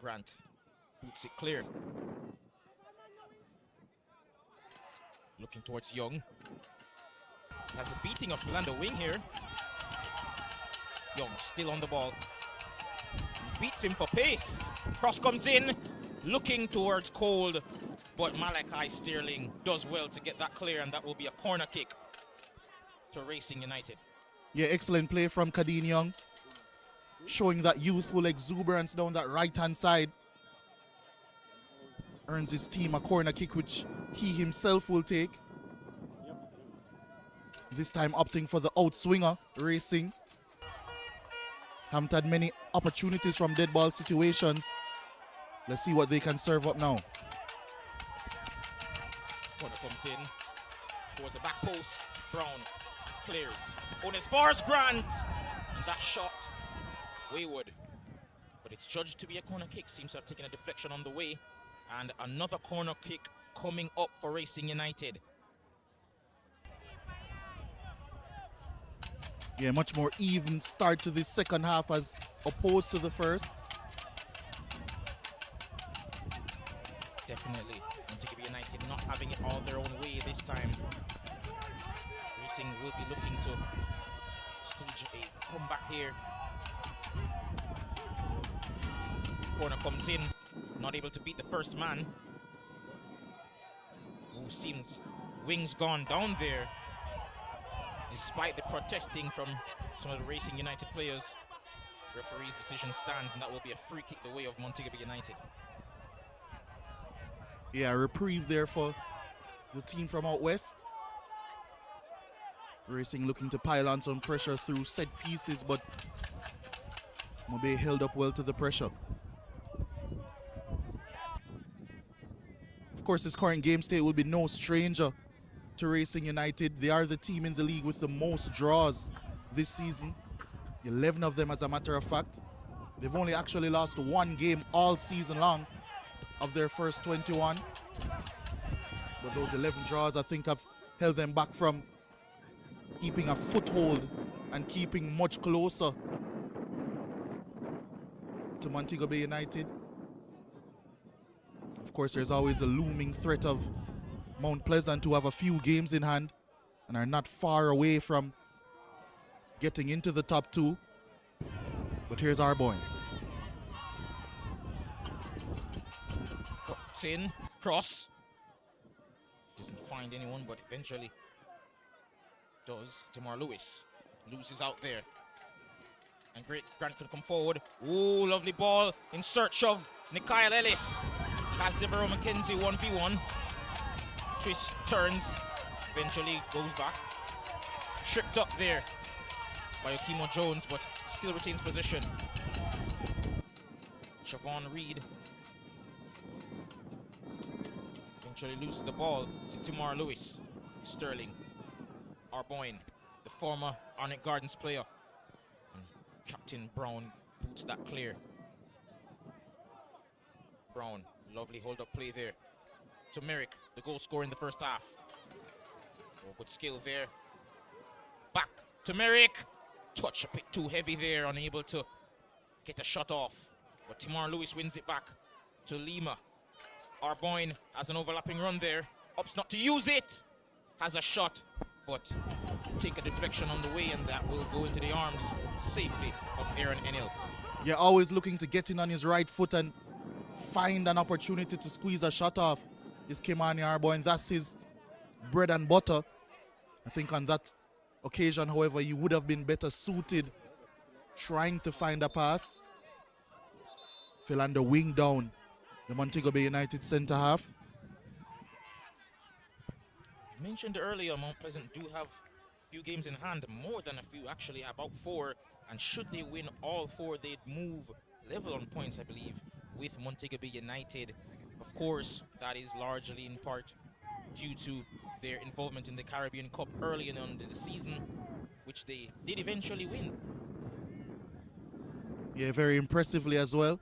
Grant boots it clear. Looking towards Young. Has a beating of Philando Wing here. Young still on the ball. He beats him for pace. Cross comes in, looking towards Cold, but Malachi Sterling does well to get that clear, and that will be a corner kick to Racing United. Yeah, excellent play from Kadeen Young, showing that youthful exuberance down that right-hand side. Earns his team a corner kick, which he himself will take. This time opting for the outswinger, Racing. Haven't had many opportunities from dead ball situations. Let's see what they can serve up now. Corner comes in towards the back post. Brown clears. On as far as Grant. And that shot wayward. But it's judged to be a corner kick. Seems to have taken a deflection on the way. And another corner kick coming up for Racing United. Yeah, much more even start to this second half as opposed to the first. Definitely. Montego Bay United not having it all their own way this time. Racing will be looking to stage a comeback here. Corner comes in, not able to beat the first man. Who seems wings gone down there. Despite the protesting from some of the Racing United players, referee's decision stands, and that will be a free kick the way of Montego Bay United. Yeah, reprieve there for the team from out west. Racing looking to pile on some pressure through set pieces, but Mobe held up well to the pressure. Of course, this current game state will be no stranger to Racing United. They are the team in the league with the most draws this season. 11 of them, as a matter of fact. They've only actually lost one game all season long of their first 21. But those 11 draws, I think, have held them back from keeping a foothold and keeping much closer to Montego Bay United. Of course, there's always a looming threat of Mount Pleasant, who have a few games in hand and are not far away from getting into the top two. But here's Arboin. Cuts in, cross. Doesn't find anyone, but eventually does. Timor Lewis loses out there. And Grant can come forward. Ooh, lovely ball in search of Nikhil Ellis. Has Devereaux McKenzie 1v1. Twist, turns, eventually goes back. Tripped up there by Okimo Jones, but still retains position. Siobhan Reed eventually loses the ball to Timor Lewis. Sterling, Arboin, the former Arnett Gardens player. And Captain Brown boots that clear. Brown, lovely hold-up play there to Merrick, the goal scorer in the first half. Oh, good skill there. Back to Merrick. Touch a bit too heavy there, unable to get a shot off. But Timor Lewis wins it back to Lima. Arboin has an overlapping run there. Opts not to use it. Has a shot, but take a deflection on the way, and that will go into the arms safely of Aaron Enel. Yeah, always looking to get in on his right foot and find an opportunity to squeeze a shot off. Is Kimani Arboin. That's his bread and butter. I think on that occasion, however, he would have been better suited trying to find a pass. Philando wing down the Montego Bay United centre half. I mentioned earlier, Mount Pleasant do have a few games in hand, more than a few actually, about 4. And should they win all 4, they'd move level on points, I believe, with Montego Bay United. Of course, that is largely in part due to their involvement in the Caribbean Cup early on in the season, which they did eventually win. Yeah, very impressively as well.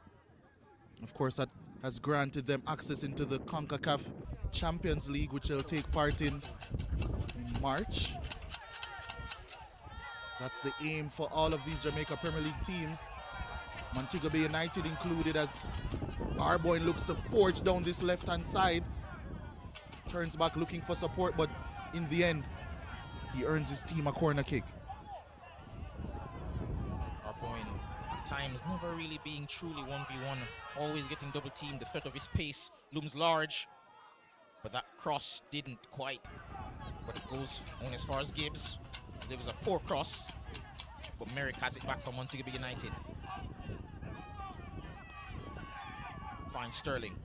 Of course, that has granted them access into the CONCACAF Champions League, which they'll take part in March. That's the aim for all of these Jamaica Premier League teams. Montego Bay United included, as Arboin looks to forge down this left-hand side. Turns back looking for support, but in the end, he earns his team a corner kick. Arboin at times never really being truly 1v1, always getting double teamed. The threat of his pace looms large, but that cross didn't quite. But it goes only as far as Gibbs. There was a poor cross, but Merrick has it back for Montego Bay United. Finds Sterling.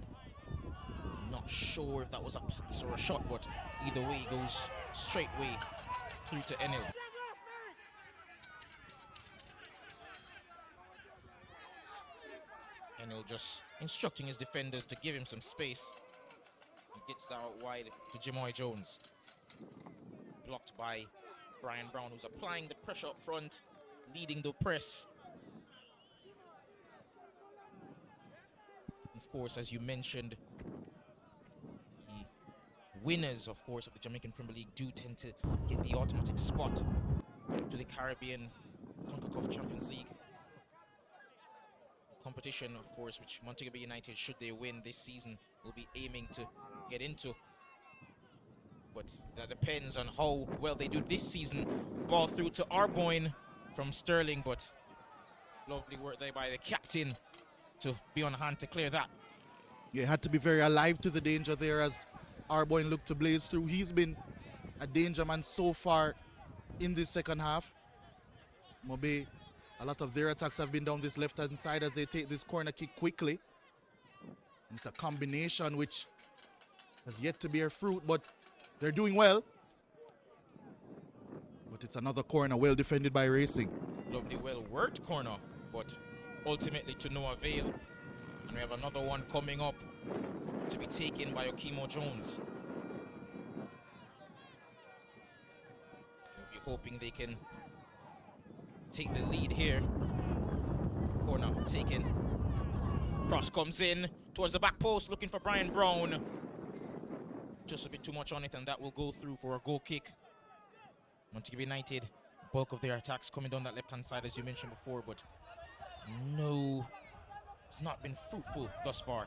Not sure if that was a pass or a shot, but either way, he goes straight way through to Enil. Enil just instructing his defenders to give him some space. He gets that out wide to Jimoy Jones. Blocked by Brian Brown, who's applying the pressure up front, leading the press. Of course, as you mentioned, the winners, of course, of the Jamaican Premier League do tend to get the automatic spot to the Caribbean CONCACAF Champions League competition, of course, which Montego Bay United, should they win this season, will be aiming to get into. But that depends on how well they do this season. Ball through to Arboin from Sterling, but lovely work there by the captain to be on hand to clear that. Yeah, had to be very alive to the danger there as Arboin looked to blaze through. He's been a danger man so far in this second half. Mobe, a lot of their attacks have been down this left-hand side as they take this corner kick quickly. And it's a combination which has yet to bear fruit, but they're doing well. But it's another corner well defended by Racing. Lovely, well-worked corner, but ultimately to no avail. And we have another one coming up to be taken by Okimo Jones. We'll be hoping they can take the lead here. Corner taken. Cross comes in towards the back post, looking for Brian Brown. Just a bit too much on it, and that will go through for a goal kick. Montego Bay United, bulk of their attacks coming down that left-hand side, as you mentioned before, but no, it's not been fruitful thus far.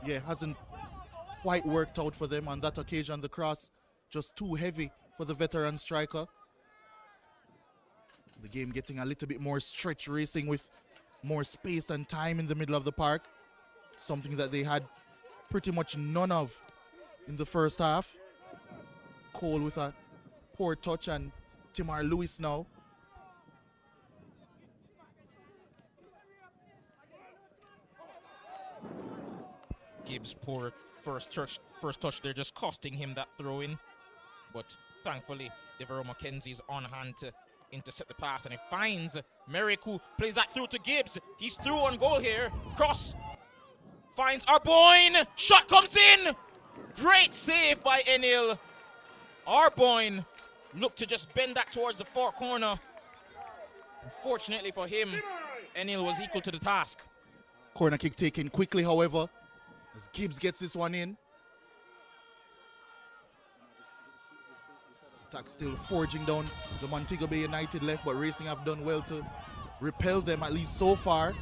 Yeah, it hasn't quite worked out for them on that occasion. The cross just too heavy for the veteran striker. The game getting a little bit more stretch racing with more space and time in the middle of the park. Something that they had pretty much none of in the first half. Cole with a poor touch, and Timar Lewis now. Gibbs' poor first touch there, just costing him that throw-in. But thankfully, Devereaux McKenzie's on hand to intercept the pass, and he finds Merrick, who plays that through to Gibbs. He's through on goal here. Cross finds Arboin. Shot comes in. Great save by Enil. Arboin looked to just bend that towards the far corner. Unfortunately for him, Enil was equal to the task. Corner kick taken quickly, however, as Gibbs gets this one in. Attack still forging down the Montego Bay United left, but Racing have done well to repel them, at least so far.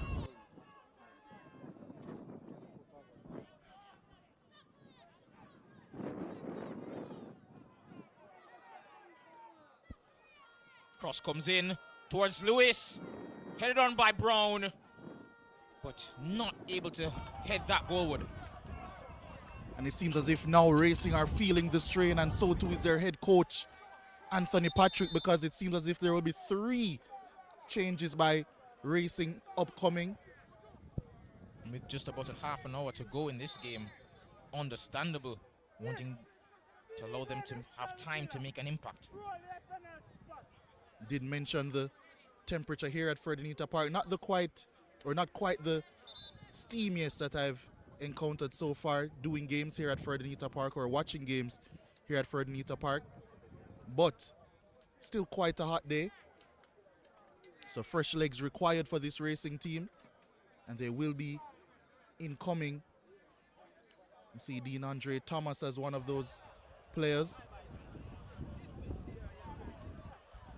Cross comes in towards Lewis, headed on by Brown, but not able to head that goalward. And it seems as if now Racing are feeling the strain, and so too is their head coach, Anthony Patrick, because it seems as if there will be 3 changes by Racing upcoming. With just about a half an hour to go in this game, understandable, wanting to allow them to have time to make an impact. Did mention the temperature here at Ferdinita Park, not quite the steamiest that I've encountered so far doing games here at Ferdinita Park or watching games here at Ferdinita Park, but still quite a hot day. So fresh legs required for this racing team, and they will be incoming. You see Dean Andre Thomas as one of those players.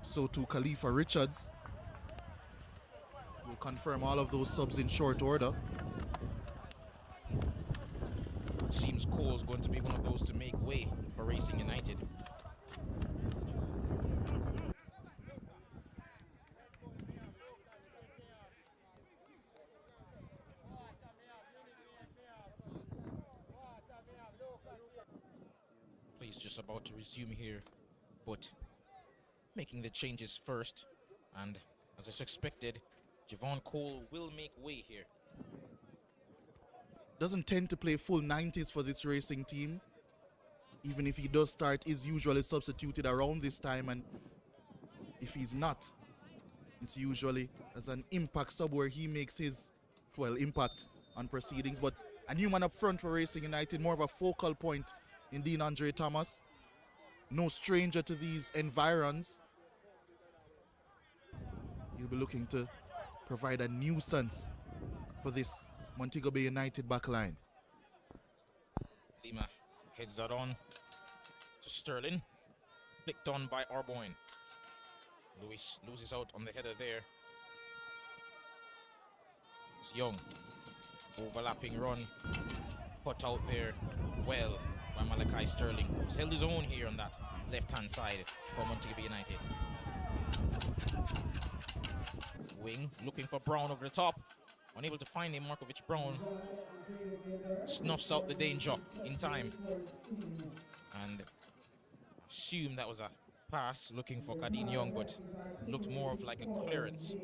So too Khalifa Richards. We'll confirm all of those subs in short order. Seems Cole's going to be one of those to make way for Racing United. Plays just about to resume here, but making the changes first, and as is expected, Javon Cole will make way here. Doesn't tend to play full 90s for this racing team. Even if he does start, is usually substituted around this time, and if he's not, it's usually as an impact sub where he makes his, well, impact on proceedings. But a new man up front for Racing United, more of a focal point in Dean Andre Thomas. No stranger to these environs. He'll be looking to provide a nuisance for this Montego Bay United backline. Lima heads that on to Sterling. Flicked on by Arboin. Lewis loses out on the header there. It's Young. Overlapping run. Put out there well by Malachi Sterling, who's held his own here on that left-hand side for Montego Bay United. Wing looking for Brown over the top. Unable to find him, Markovic Brown snuffs out the danger in time. And assume that was a pass looking for Kadeen Young, but looked more of like a clearance.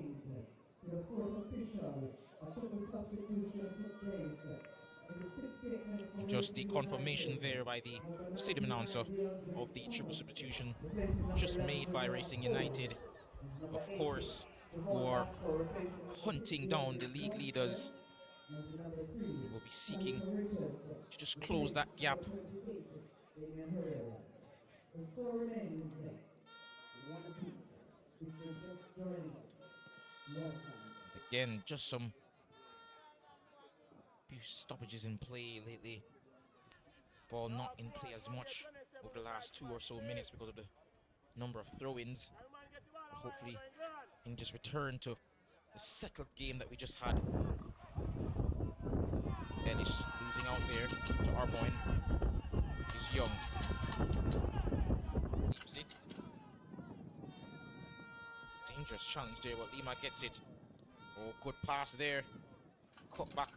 Just the confirmation there by the stadium announcer of the triple substitution just made by Racing United, of course, who are hunting down the league leaders. They will be seeking to just close that gap. Again, just some few stoppages in play lately. Ball not in play as much over the last 2 or so minutes because of the number of throw-ins. Hopefully, we can just return to the settled game that we just had. Ellis losing out there to Arboin. Is Young. Leaves it. Dangerous challenge there, but Lima gets it. Oh, good pass there. Cut back.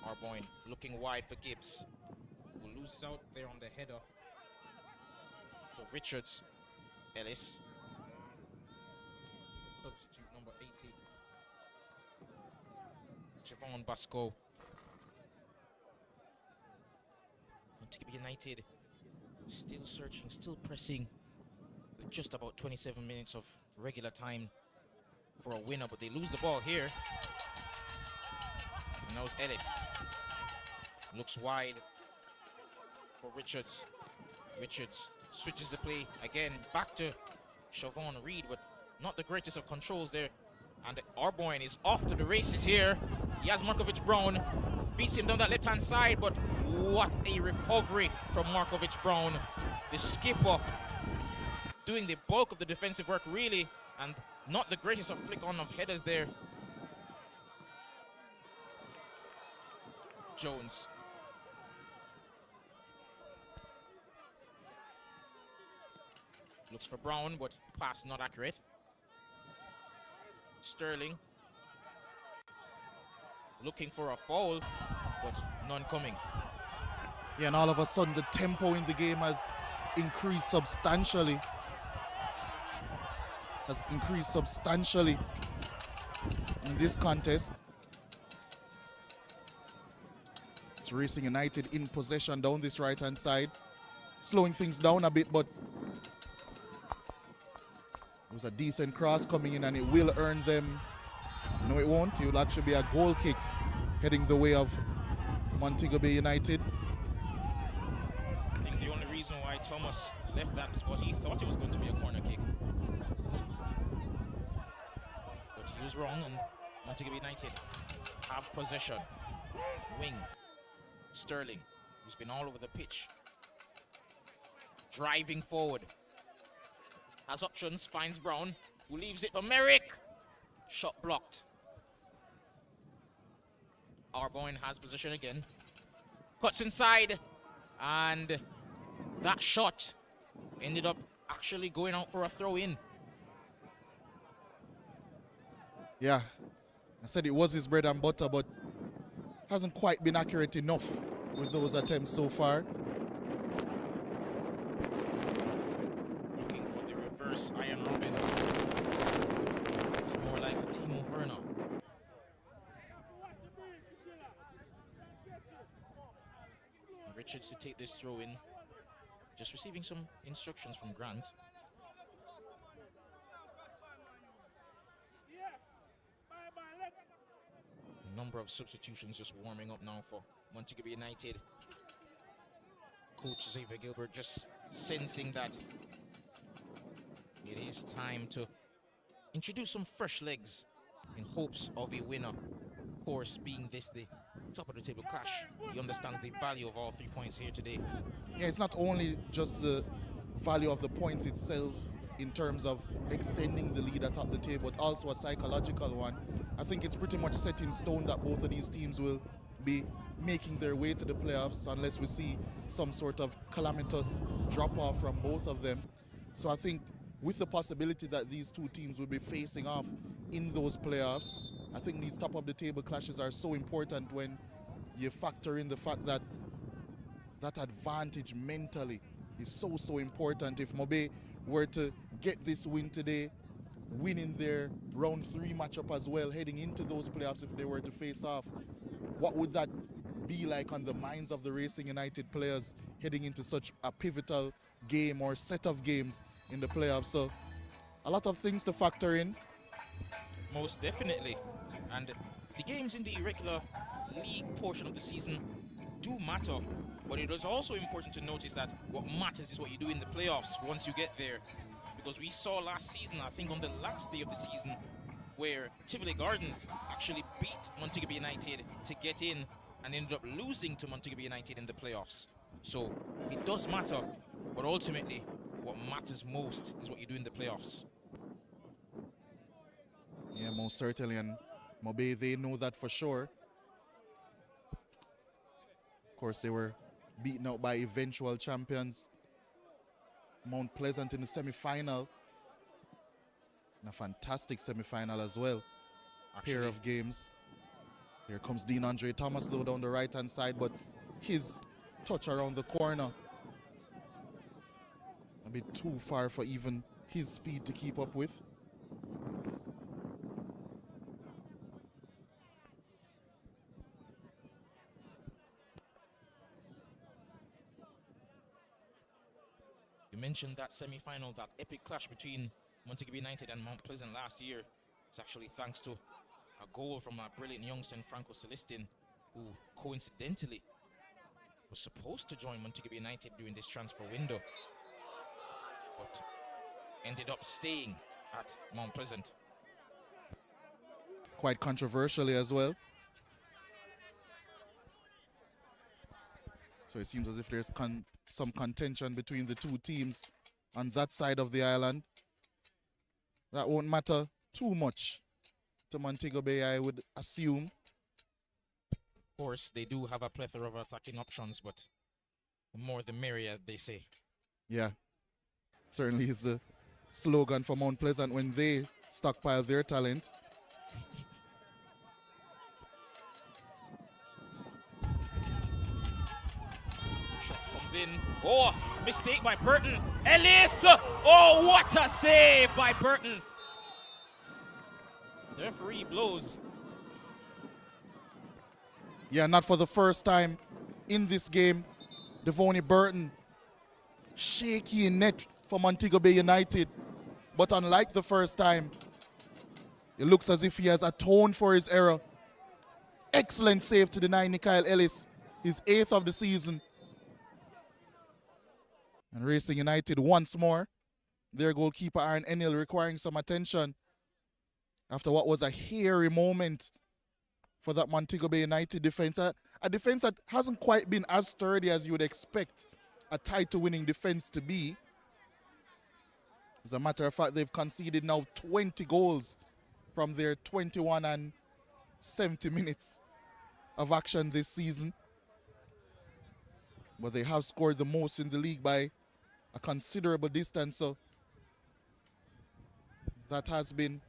Arboin looking wide for Gibbs, who loses out there on the header. So Richards, Ellis, substitute number 80, Javon Basco. Montego Bay United still searching, still pressing, with just about 27 minutes of regular time for a winner, but they lose the ball here. And now it's Ellis. Looks wide for Richards. Richards switches the play again back to Siobhan Reed, but not the greatest of controls there. And Arboin is off to the races here. He has Markovic Brown, beats him down that left-hand side, but what a recovery from Markovic Brown. The skipper doing the bulk of the defensive work really, and not the greatest of flick-on of headers there. Jones. Looks for Brown, but pass not accurate. Sterling looking for a foul, but none coming. Yeah, and all of a sudden the tempo in the game has increased substantially. In this contest. It's Racing United in possession down this right-hand side, slowing things down a bit, but it was a decent cross coming in and it will earn them. No, it won't. It will actually be a goal kick heading the way of Montego Bay United. I think the only reason why Thomas left that because he thought it was going to be a corner kick. But he was wrong, and Montego Bay United have possession. Wing. Sterling, who's been all over the pitch. Driving forward. Has options, finds Brown, who leaves it for Merrick. Shot blocked. Arboyne has possession again. Cuts inside, and that shot ended up actually going out for a throw-in. Yeah, I said it was his bread and butter, but hasn't quite been accurate enough with those attempts so far. Looking for the reverse Iron Robin. It's more like a Timo Werner. Richards to take this throw in. Just receiving some instructions from Grant. A number of substitutions just warming up now for Montego Bay United. Coach Xavier Gilbert just sensing that it is time to introduce some fresh legs in hopes of a winner. Of course, being this the top of the table clash, he understands the value of all 3 points here today. Yeah, it's not only just the value of the points itself in terms of extending the lead atop the table, but also a psychological one. I think it's pretty much set in stone that both of these teams will be making their way to the playoffs unless we see some sort of calamitous drop-off from both of them. So I think with the possibility that these two teams will be facing off in those playoffs, I think these top-of-the-table clashes are so important when you factor in the fact that that advantage mentally is so important. If Mobe were to get this win today, winning their round 3 matchup as well, heading into those playoffs if they were to face off, what would that be like on the minds of the Racing United players heading into such a pivotal game or set of games in the playoffs? So a lot of things to factor in. Most definitely. And the games in the regular league portion of the season do matter, but it is also important to notice that what matters is what you do in the playoffs once you get there. Because we saw last season, I think on the last day of the season, where Tivoli Gardens actually beat Montego Bay United to get in and ended up losing to Montego Bay United in the playoffs. So it does matter, but ultimately what matters most is what you do in the playoffs. Yeah, most certainly, and Mobe, they know that for sure. Of course, they were beaten out by eventual champions Mount Pleasant in the semi-final. And a fantastic semi-final as well. Pair of games. Here comes Dean Andre Thomas though down the right-hand side, but his touch around the corner a bit too far for even his speed to keep up with. You mentioned that semi-final, that epic clash between Montego Bay United and Mount Pleasant last year. It's actually thanks to a goal from a brilliant youngster, Franco Celestin, who coincidentally was supposed to join Montego Bay United during this transfer window, but ended up staying at Mount Pleasant. Quite controversially as well. So it seems as if there's some contention between the two teams on that side of the island. That won't matter too much to Montego Bay, I would assume. Of course, they do have a plethora of attacking options, but the more the merrier, they say. Yeah, certainly is the slogan for Mount Pleasant when they stockpile their talent. Shot comes in. Oh, mistake by Burton. Ellis! Oh, what a save by Burton. The referee blows. Yeah, not for the first time in this game. Devoney Burton, shaky in net for Montego Bay United. But unlike the first time, it looks as if he has atoned for his error. Excellent save to deny Nikhil Ellis his 8th of the season. And Racing United once more. Their goalkeeper Aaron Enil requiring some attention after what was a hairy moment for that Montego Bay United defense. A defense that hasn't quite been as sturdy as you would expect a title-winning defense to be. As a matter of fact, they've conceded now 20 goals from their 21 and 70 minutes of action this season. But they have scored the most in the league by a considerable distance, so that has been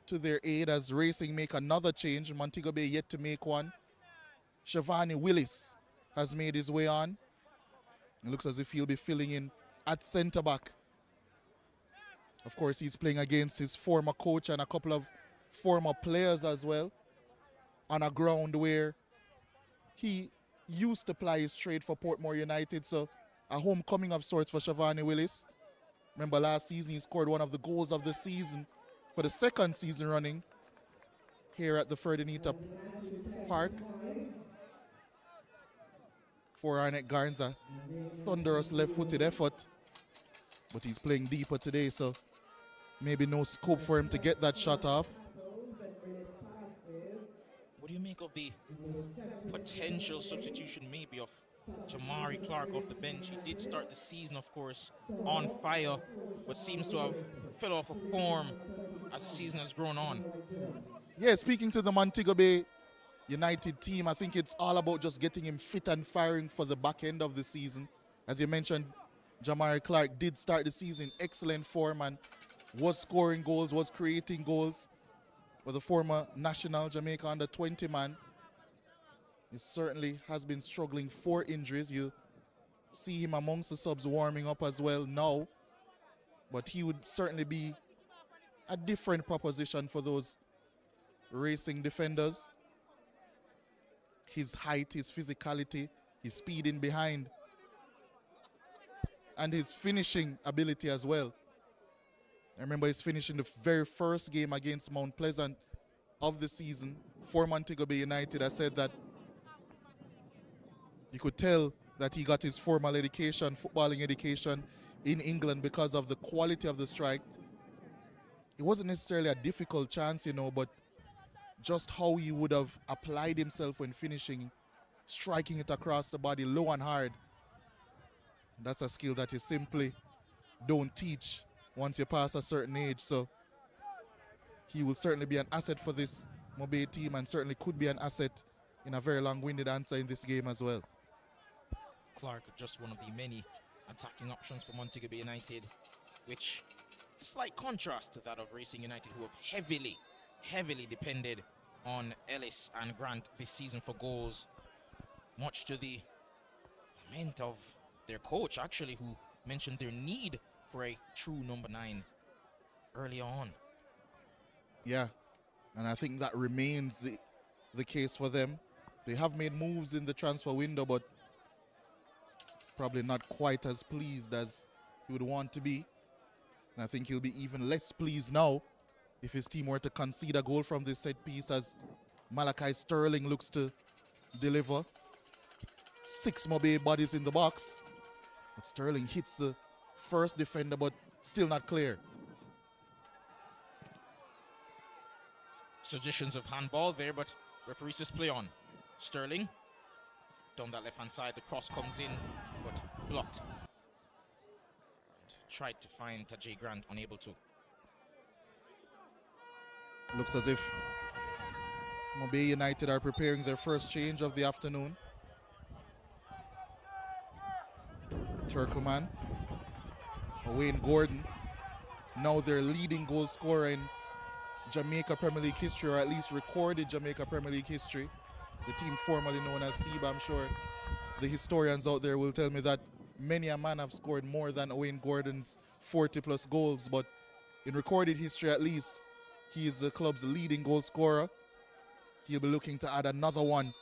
to their aid as Racing make another change. Montego Bay yet to make one. Shivani Willis has made his way on. It looks as if he'll be filling in at centre-back. Of course, he's playing against his former coach and a couple of former players as well on a ground where he used to ply his trade for Portmore United, so a homecoming of sorts for Shivani Willis. Remember last season he scored one of the goals of the season for the second season running here at the Ferdinita Park for Arnett Garnza. Thunderous left-footed effort, but he's playing deeper today, so maybe no scope for him to get that shot off. What do you make of the potential substitution maybe of Jamari Clark off the bench? He did start the season, of course, on fire, but seems to have fell off of form as the season has grown on. Yeah, speaking to the Montego Bay United team, I think it's all about just getting him fit and firing for the back end of the season. As you mentioned, Jamari Clark did start the season in excellent form and was scoring goals, was creating goals. With the former national Jamaica under-20 man, he certainly has been struggling for injuries. You see him amongst the subs warming up as well now, but he would certainly be a different proposition for those Racing defenders. His height, his physicality, his speed in behind, and his finishing ability as well. I remember he's finishing the very first game against Mount Pleasant of the season for Montego Bay United. I said that you could tell that he got his formal education, footballing education in England because of the quality of the strike. It wasn't necessarily a difficult chance, you know, but just how he would have applied himself when finishing, striking it across the body low and hard. That's a skill that you simply don't teach once you pass a certain age, so he will certainly be an asset for this Mobe team and certainly could be an asset in a very long-winded answer in this game as well. Clark, just one of the many attacking options for Montego Bay United, which is a slight contrast to that of Racing United, who have heavily depended on Ellis and Grant this season for goals, much to the lament of their coach, actually, who mentioned their need for a true number 9 early on. Yeah, and I think that remains the case for them. They have made moves in the transfer window, but probably not quite as pleased as he would want to be. And I think he'll be even less pleased now if his team were to concede a goal from this set piece, as Malachi Sterling looks to deliver. 6 Mobe bodies in the box, but Sterling hits the first defender, but still not clear. Suggestions of handball there, but referee says play on. Sterling down that left hand side, the cross comes in but blocked, and tried to find Tajay Grant, unable to. Looks as if Mobe United are preparing their first change of the afternoon. Turkleman, Wayne Gordon, now their leading goal scorer in Jamaica Premier League history, or at least recorded Jamaica Premier League history. The team formerly known as SEBA. I'm sure the historians out there will tell me that many a man have scored more than Wayne Gordon's 40+ goals, but in recorded history at least, he is the club's leading goal scorer. He'll be looking to add another one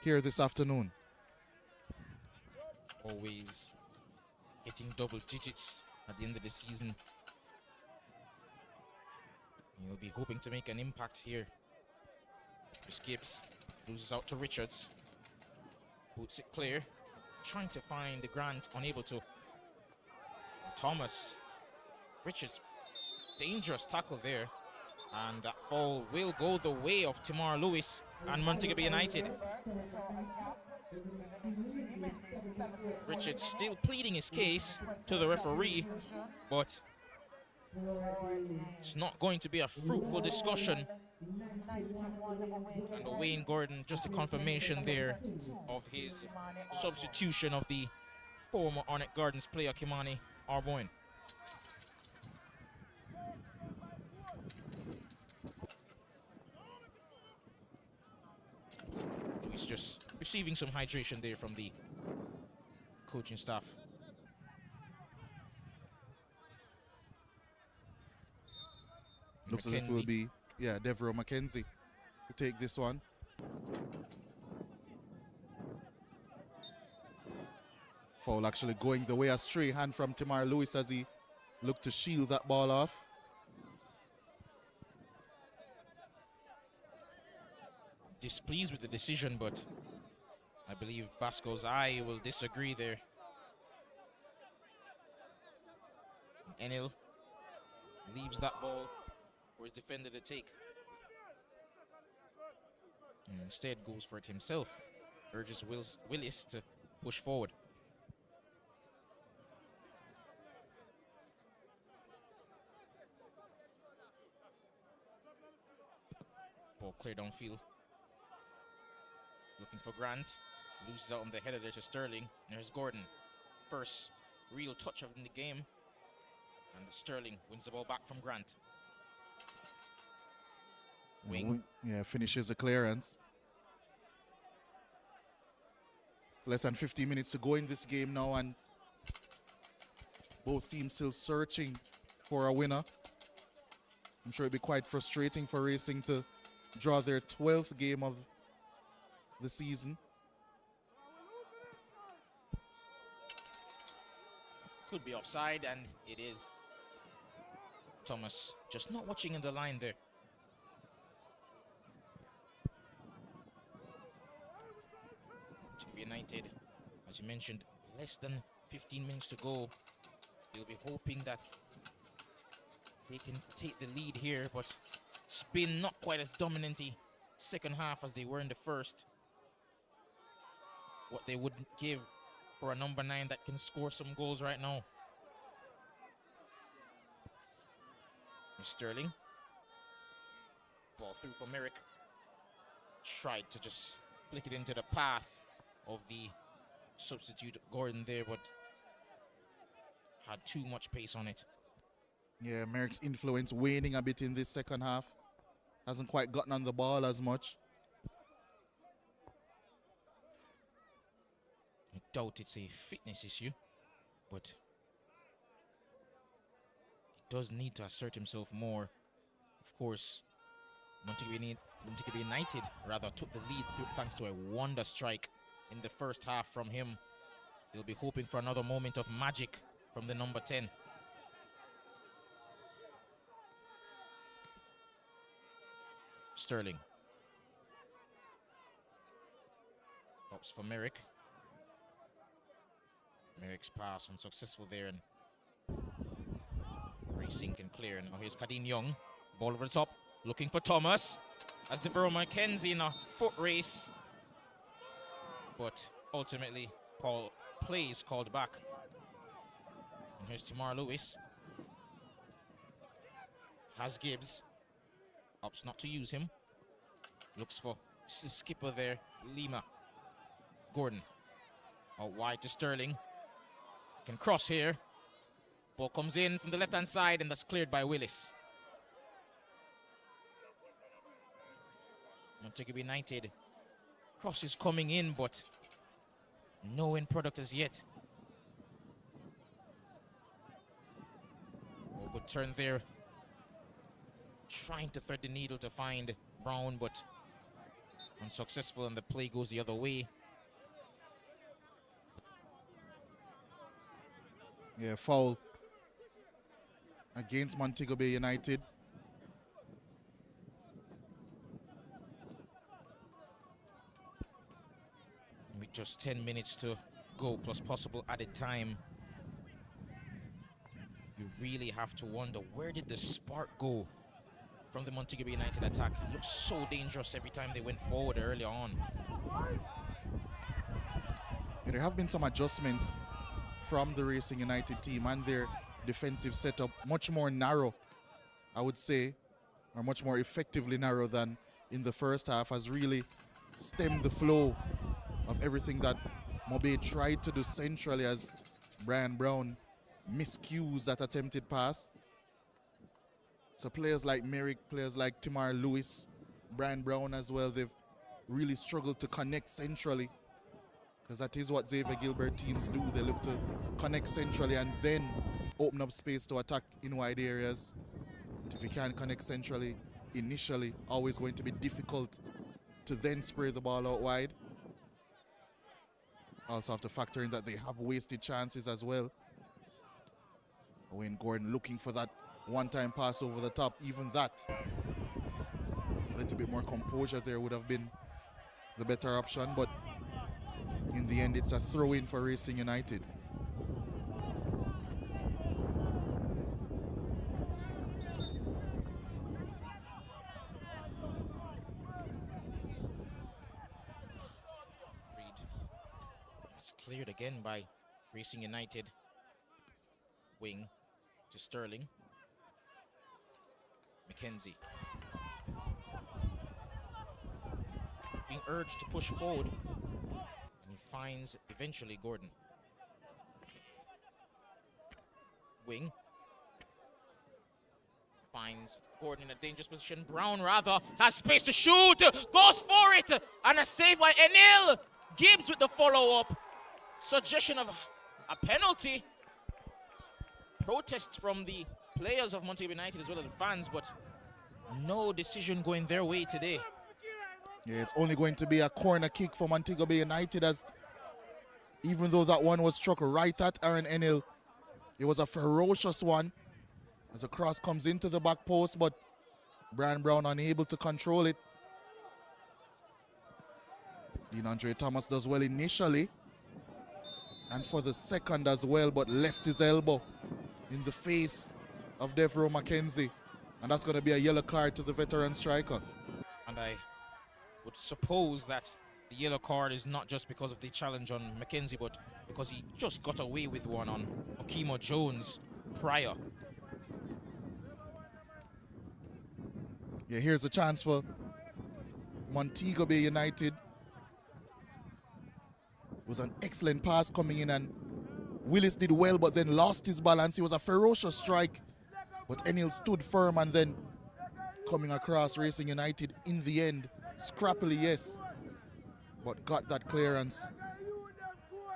here this afternoon. Always hitting double digits at the end of the season. He'll be hoping to make an impact here. Chris Gibbs loses out to Richards. Boots it clear. Trying to find Grant, unable to. Thomas. Richards, dangerous tackle there. And that foul will go the way of Tamar Lewis and Montego Bay United. Richards still pleading his case to the referee, but it's not going to be a fruitful discussion. And Wayne Gordon, just a confirmation there of his substitution of the former Arnett Gardens player Kimani Arboin. He's just receiving some hydration there from the coaching staff. Looks as if it will be, Devereaux McKenzie to take this one. Foul actually going the way, a stray hand from Tamar Lewis as he looked to shield that ball off. Displeased with the decision, but I believe Basco's eye will disagree there. Enil leaves that ball for his defender to take. And instead goes for it himself. Urges Willis to push forward. Ball cleared downfield. Looking for Grant. Loses out on the header there to Sterling. There's Gordon. First real touch of the game. And Sterling wins the ball back from Grant. Wing. Yeah, finishes the clearance. Less than 15 minutes to go in this game now, and both teams still searching for a winner. I'm sure it'd be quite frustrating for Racing to draw their 12th game of the season. Could be offside, and it is. Thomas just not watching in the line there. United, as you mentioned, less than 15 minutes to go. They'll be hoping that they can take the lead here, but it's been not quite as dominant second half as they were in the first. What they wouldn't give for a number 9 that can score some goals right now. Sterling. Ball through for Merrick. Tried to just flick it into the path of the substitute Gordon there, but had too much pace on it. Yeah, Merrick's influence waning a bit in this second half. Hasn't quite gotten on the ball as much. I doubt it's a fitness issue, but he does need to assert himself more. Of course, Montego Bay United rather took the lead thanks to a wonder strike in the first half from him. They'll be hoping for another moment of magic from the number 10. Sterling. Ups for Merrick. Merrick's pass unsuccessful there, and Racing can clear. Now here's Kadeem Young. Ball over the top, looking for Thomas. As Devereaux McKenzie in a foot race. But ultimately, play is called back. And here's Tamar Lewis. Has Gibbs. Opts not to use him. Looks for skipper there, Lima. Gordon. Out wide to Sterling. Can cross here. Ball comes in from the left-hand side, and that's cleared by Willis. Montego Bay United. Cross is coming in, but no end product as yet. Oh, good turn there. Trying to thread the needle to find Brown, but unsuccessful, and the play goes the other way. Yeah, foul against Montego Bay United. With just 10 minutes to go, plus possible added time. really have to wonder, where did the spark go from the Montego Bay United attack? It looked so dangerous every time they went forward early on. Yeah, there have been some adjustments from the Racing United team and their defensive setup, much more narrow, I would say, or much more effectively narrow than in the first half, has really stemmed the flow of everything that Mobe tried to do centrally as Brian Brown miscues that attempted pass. So players like Merrick, players like Timar Lewis, Brian Brown as well, they've really struggled to connect centrally, because that is what Xavier Gilbert teams do. They look to connect centrally and then open up space to attack in wide areas. But if you can't connect centrally initially, always going to be difficult to then spray the ball out wide. Also have to factor in that they have wasted chances as well. Wayne Gordon looking for that one-time pass over the top. Even that, a little bit more composure there would have been the better option, but in the end it's a throw-in for Racing United. It's cleared again by Racing United. Wing to Sterling. McKenzie. Being urged to push forward. And he finds eventually Gordon. Wing. Finds Gordon in a dangerous position. Brown rather has space to shoot. Goes for it. And a save by Enil. Gibbs with the follow-up. Suggestion of a penalty. Protests from the players of Montego Bay United as well as the fans, but no decision going their way today. Yeah, it's only going to be a corner kick for Montego Bay United, as even though that one was struck right at Aaron Enil, it was a ferocious one as the cross comes into the back post, but Brian Brown unable to control it. Dean Andre Thomas does well initially and for the second as well, but left his elbow in the face of Devro McKenzie, and that's going to be a yellow card to the veteran striker. And I would suppose that the yellow card is not just because of the challenge on McKenzie, but because he just got away with one on Okimo Jones prior. Yeah, here's a chance for Montego Bay United. It was an excellent pass coming in, and Willis did well but then lost his balance. It was a ferocious strike, but Enil stood firm and then coming across. Racing United in the end, scrappily yes, but got that clearance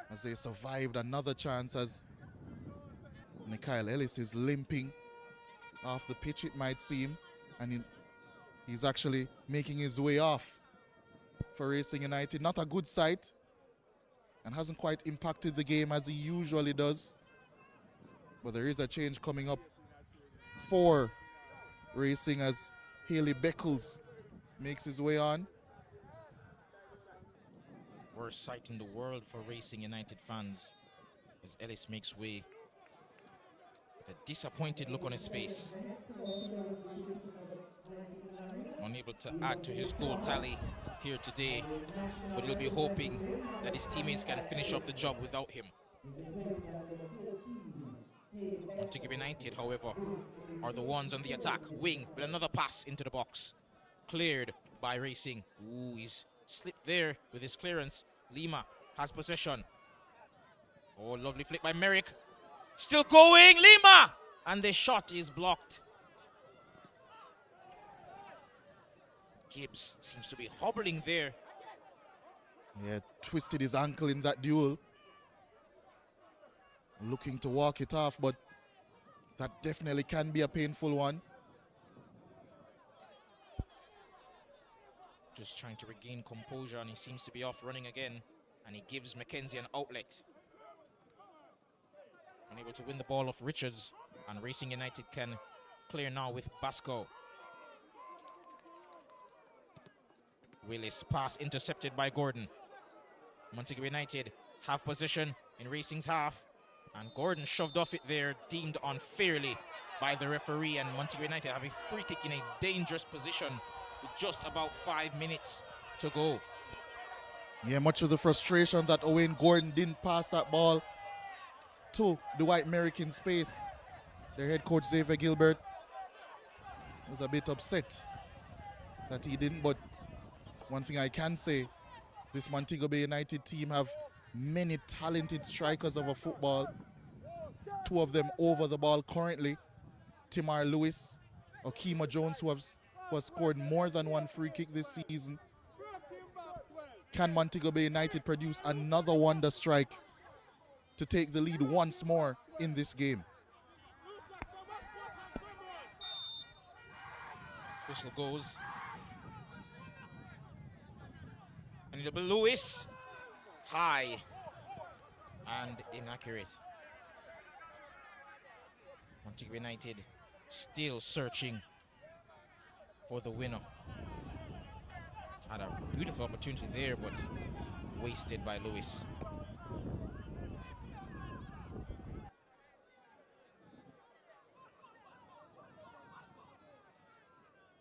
as they survived another chance, as Mikhail Ellis is limping off the pitch, it might seem, and he's actually making his way off for Racing United. Not a good sight, and hasn't quite impacted the game as he usually does. But there is a change coming up for Racing as Haley Beckles makes his way on. Worst sight in the world for Racing United fans as Ellis makes way with a disappointed look on his face. Unable to add to his goal tally here today, but he'll be hoping that his teammates can finish off the job without him. Montego Bay United, however, are the ones on the attack. Wing with another pass into the box. Cleared by Racing. Ooh, he's slipped there with his clearance. Lima has possession. Oh, lovely flick by Merrick. Still going, Lima! And the shot is blocked. Gibbs seems to be hobbling there. Yeah, twisted his ankle in that duel. Looking to walk it off, but that definitely can be a painful one. Just trying to regain composure, and he seems to be off running again. And he gives McKenzie an outlet. Unable to win the ball off Richards, and Racing United can clear now with Basco. Willis pass intercepted by Gordon. Montego Bay United have possession in Racing's half. And Gordon shoved off it there, deemed unfairly by the referee, and Montego United have a free kick in a dangerous position with just about 5 minutes to go. Yeah, much of the frustration that Owen Gordon didn't pass that ball to Dwight Merrick in space. Their head coach Xavier Gilbert was a bit upset that he didn't, but one thing I can say, this Montego Bay United team have many talented strikers of a football. 2 of them over the ball currently. Timar Lewis, Okima Jones, who has scored more than 1 free kick this season. Can Montego Bay United produce another wonder strike to take the lead once more in this game? Whistle goes. And it'll be Lewis. High and inaccurate. Montego United still searching for the winner. Had a beautiful opportunity there, but wasted by Lewis.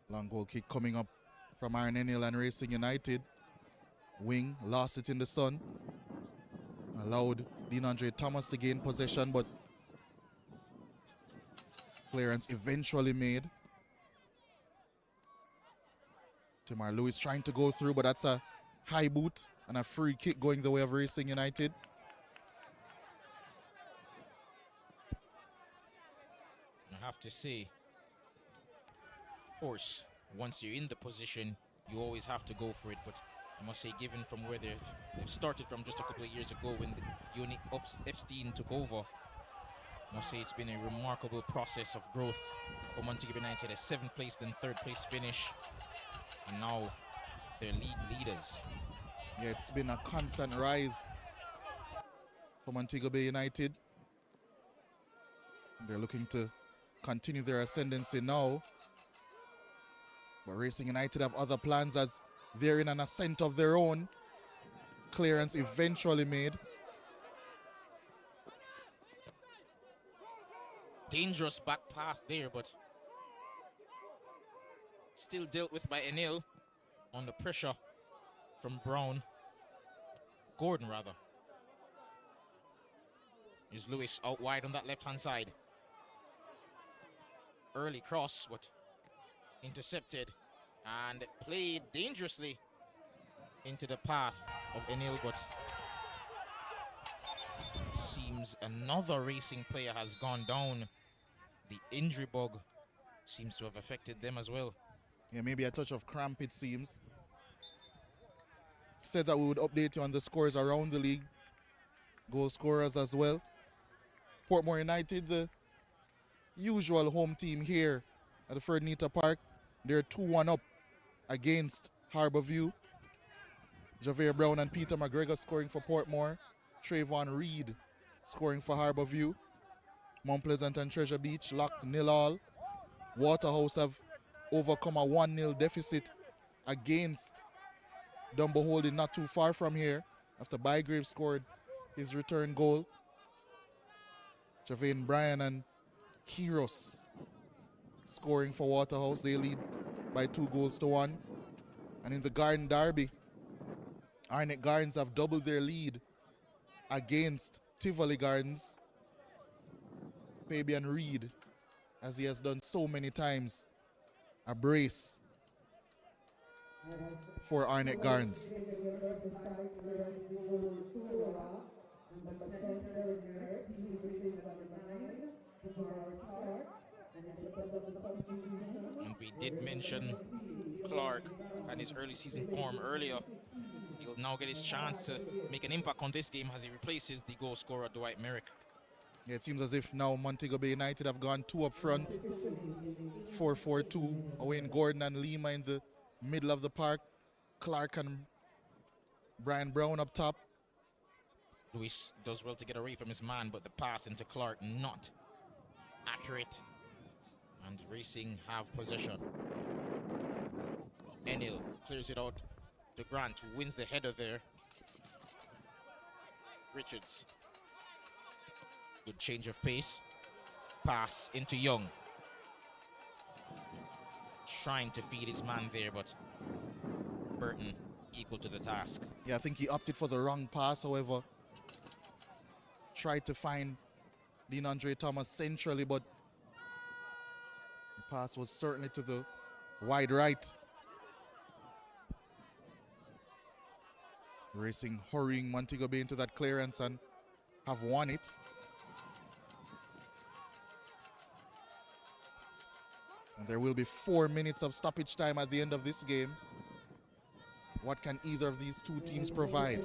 Long goal kick coming up from Aaron Ennill and Racing United. Wing lost it in the sun. Allowed Dean Andre Thomas to gain possession, but clearance eventually made. Timar Lewis trying to go through, but that's a high boot and a free kick going the way of Racing United. I have to say, of course, once you're in the position, you always have to go for it. But I must say, given from where they've started from just a couple of years ago when Uni Epstein took over, I must say it's been a remarkable process of growth for Montego Bay United. A 7th place, then 3rd place finish, and now they're league leaders. Yeah, it's been a constant rise for Montego Bay United. They're looking to continue their ascendancy now. But Racing United have other plans as they're in an ascent of their own. Clearance eventually made. Dangerous back pass there, but still dealt with by Enil under pressure from Gordon rather. Here's Lewis out wide on that left-hand side. Early cross, but intercepted and played dangerously into the path of Enil, but seems another Racing player has gone down. The injury bug seems to have affected them as well. Yeah, maybe a touch of cramp, it seems. Said that we would update you on the scores around the league. Goal scorers as well. Portmore United, the usual home team here at the Ferdinita Park. They're 2-1 up against Harborview. Javier Brown and Peter McGregor scoring for Portmore. Trayvon Reed scoring for Harborview. Mount Pleasant and Treasure Beach locked 0-0. Waterhouse have overcome a 1-0 deficit against Dumbo Holding not too far from here after Bygrave scored his return goal. Javane Bryan and Kiros scoring for Waterhouse. They lead by 2-1. And in the Garden Derby, Arnett Gardens have doubled their lead against Tivoli Gardens. Fabian Reed, as he has done so many times, a brace for Arnett Gardens. And we did mention Clark and his early season form earlier. He'll now get his chance to make an impact on this game as he replaces the goal scorer Dwight Merrick. Yeah, it seems as if now Montego Bay United have gone 2 up front. 4-4-2. Owen Gordon and Lima in the middle of the park. Clark and Brian Brown up top. Luis does well to get away from his man, but the pass into Clark not accurate. And Racing have possession. Enil clears it out to Grant, who wins the header there. Richards Good change of pace. Pass into Young. Trying to feed his man there, but Burton equal to the task. Yeah, I think he opted for the wrong pass, however. Tried to find Dean Andre Thomas centrally, but the pass was certainly to the wide right. Racing, hurrying Montego Bay into that clearance and have won it. And there will be 4 minutes of stoppage time at the end of this game. What can either of these two teams provide?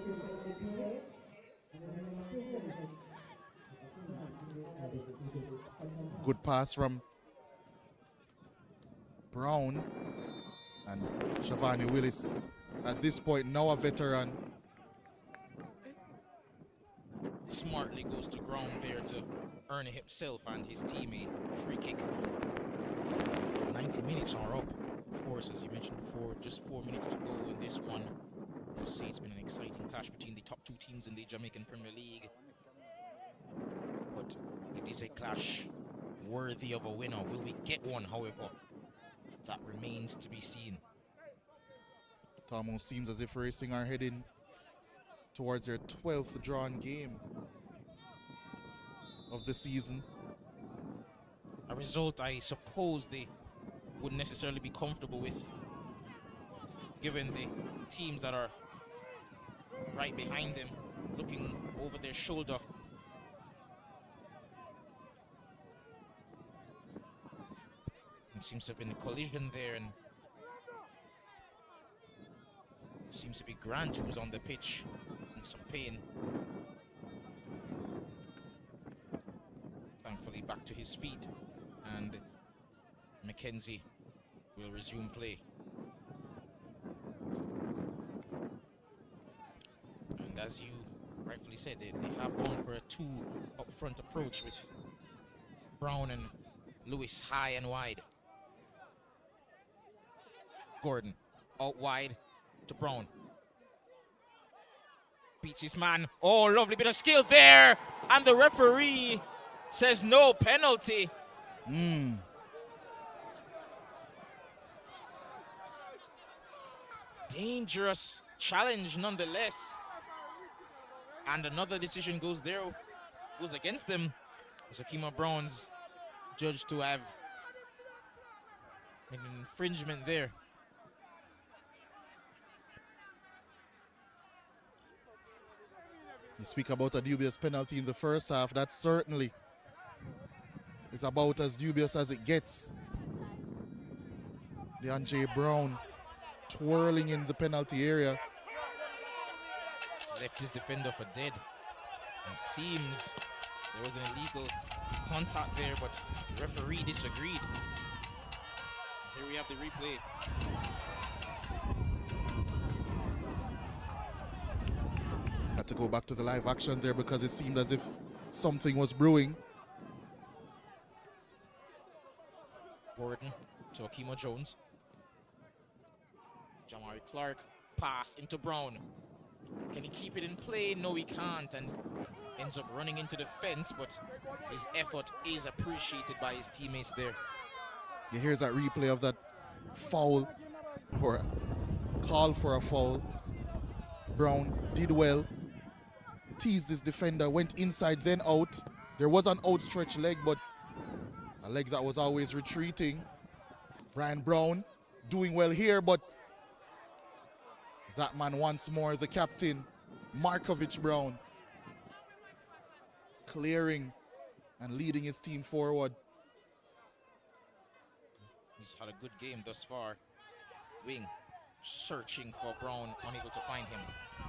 Good pass from Brown, and Shavani Willis, at this point now a veteran. Smartly goes to ground there to earn himself and his teammate free kick. 90 minutes are up. Of course, as you mentioned before, just 4 minutes to go in this one. I'll say it's been an exciting clash between the top two teams in the Jamaican Premier League. But it is a clash worthy of a winner. Will we get one, however? That remains to be seen. It almost seems as if Racing are heading towards their 12th drawn game of the season. A result I suppose they wouldn't necessarily be comfortable with, given the teams that are right behind them, looking over their shoulder. It seems to have been a collision there, and seems to be Grant who's on the pitch in some pain. Thankfully back to his feet, and Mackenzie will resume play. And as you rightfully said, they have gone for a two up front approach with Brown and Lewis high and wide. Gordon out wide to Brown. Beats his man. Oh, lovely bit of skill there. And the referee says no penalty. Dangerous challenge nonetheless. And another decision goes against them. So Kima Brown's judged to have an infringement there. You speak about a dubious penalty in the first half. That certainly is about as dubious as it gets. DeAndre Brown twirling in the penalty area. Left his defender for dead. And seems there was an illegal contact there, but the referee disagreed. Here we have the replay. Had to go back to the live action there because it seemed as if something was brewing. Gordon to Akimo Jones. Jamari Clark, pass into Brown. Can he keep it in play? No, he can't, and ends up running into the fence, but his effort is appreciated by his teammates there. Yeah, here's that replay of that foul, or call for a foul. Brown did well, teased his defender, went inside, then out. There was an outstretched leg, but a leg that was always retreating. Brian Brown doing well here, but that man once more, the captain, Markovich Brown, clearing and leading his team forward. He's had a good game thus far. Wing searching for Brown, unable to find him.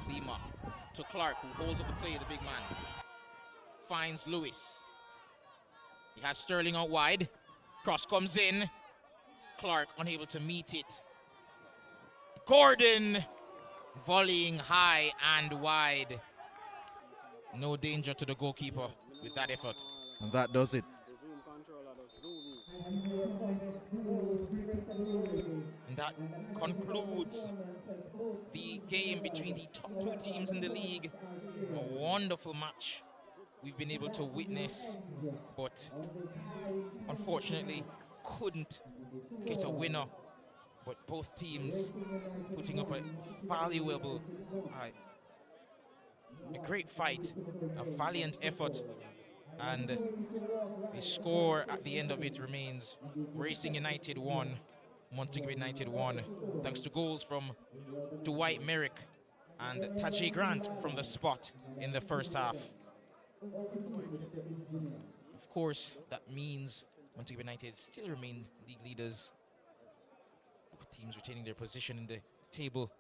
Lima to Clark, who holds up the play, the big man. Finds Lewis. He has Sterling out wide. Cross comes in. Clark unable to meet it. Gordon volleying high and wide. No danger to the goalkeeper with that effort. And that does it. And that concludes the game between the top two teams in the league. A wonderful match we've been able to witness, but unfortunately couldn't get a winner. But both teams putting up a valuable, a great fight, a valiant effort, and the score at the end of it remains Racing United 1, Montego Bay United 1, thanks to goals from Dwight Merrick and Tajay Grant from the spot in the first half. Of course, that means Montego Bay United still remain league leaders, with teams retaining their position in the table.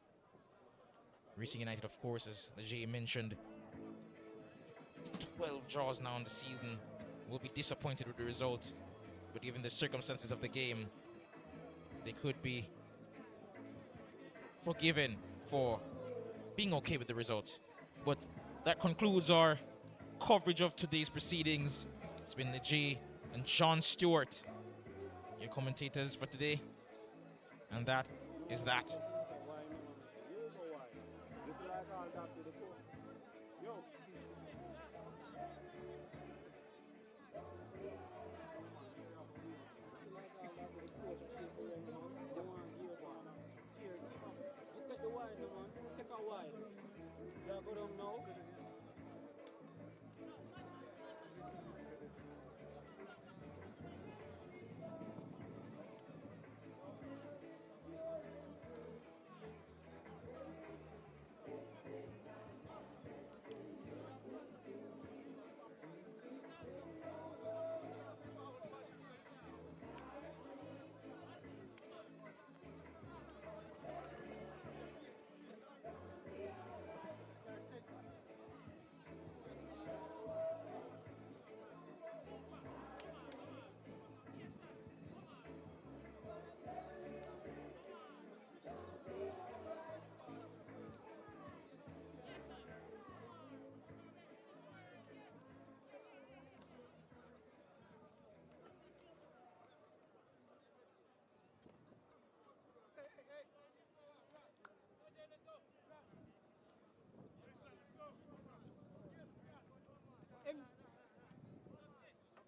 Racing United, of course, as Jay mentioned, 12 draws now in the season. Will be disappointed with the result, but given the circumstances of the game, they could be forgiven for being okay with the result. But that concludes our coverage of today's proceedings. It's been Jay and John Stewart, your commentators for today, and that is that.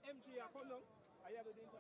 MG, come down. I have the interview.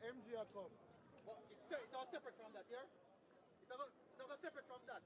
MG come. But it's all separate from that, yeah? It's all separate from that.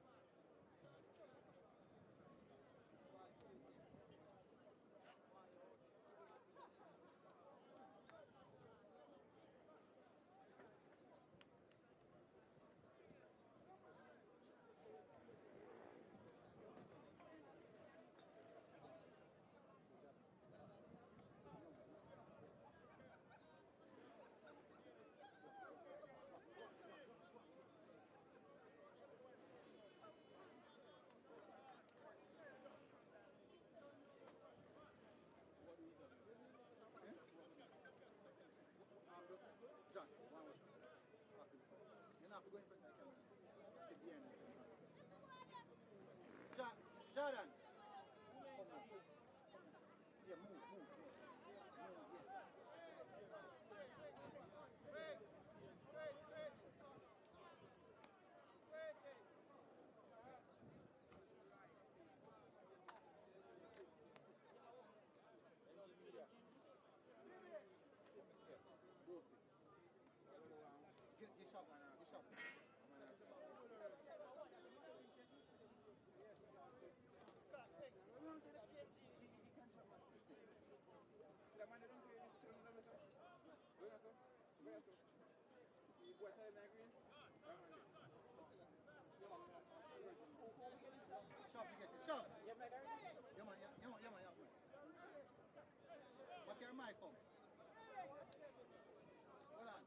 Sharp, you get it. Sharp. Yeah, man. What your mic come? Hold on.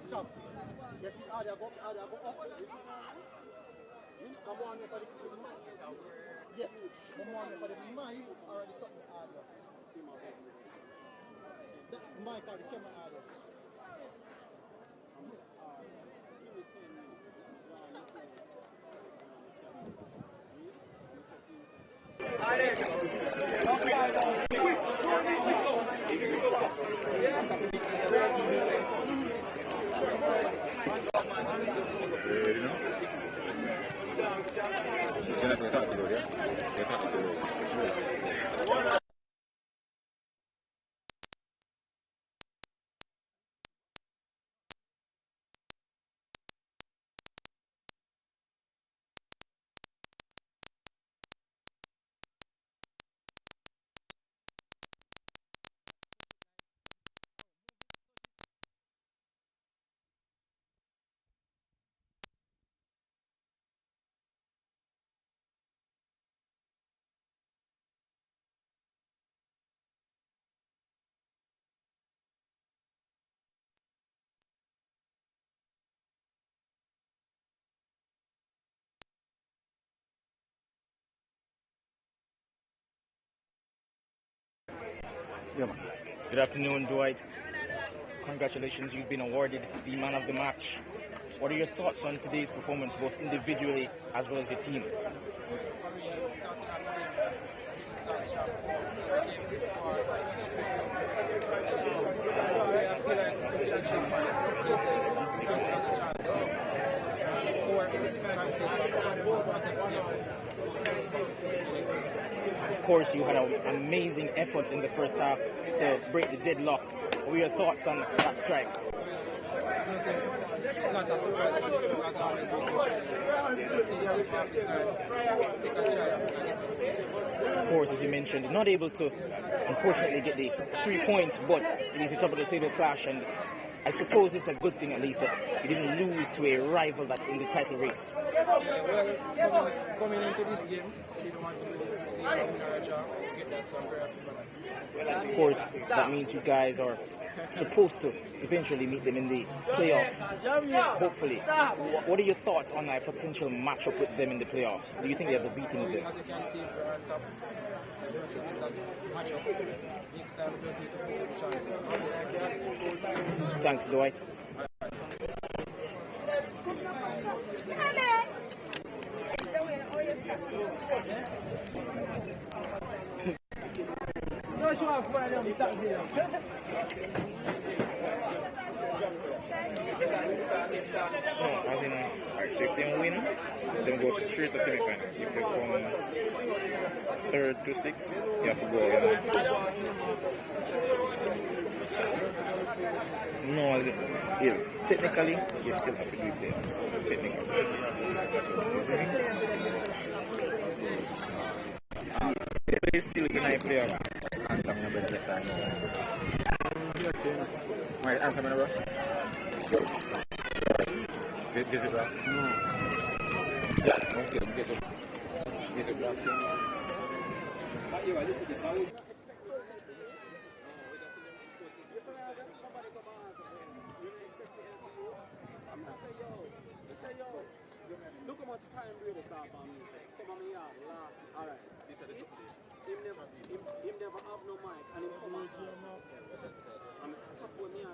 Sharp. Yes, how they go up. Come on, for the yes, come on for the mic or the something harder. The mic or the camera harder. Yeah, man. Good afternoon, Dwight. Congratulations, you've been awarded the man of the match. What are your thoughts on today's performance, both individually as well as the team? Of course, you had an amazing effort in the first half to break the deadlock. What were your thoughts on that strike? It's not a surprise for me because I always take a try. Of course, as you mentioned, not able to, unfortunately, get the 3 points, but it is a top of the table clash, and I suppose it's a good thing at least that you didn't lose to a rival that's in the title race. Yeah, well, coming into this game, I didn't want to lose. See, I'm in a draw, get that, so I'm very happy for that. Of course, that means you guys are supposed to eventually meet them in the playoffs, hopefully. What are your thoughts on a potential matchup with them in the playoffs? Do you think they have the beating of them? As you can see, we're on top. So I don't think it's a matchup. Next time, we just need to put the chances. Thanks, Dwight. No, as in, alright, so if they win, then go straight to semi-final. If you come 3rd to 6th, you have to go. No, as in, yeah, technically, you still have to do playoffs. Technically. They still can play off. Answer me, but yes, I know. Right, answer me, bro. Is it black? No. Yeah, okay, is it black? Look how much time really talk about me. Come on me out last. Alright. Him never have no mic and him come out. I'm stuck with me and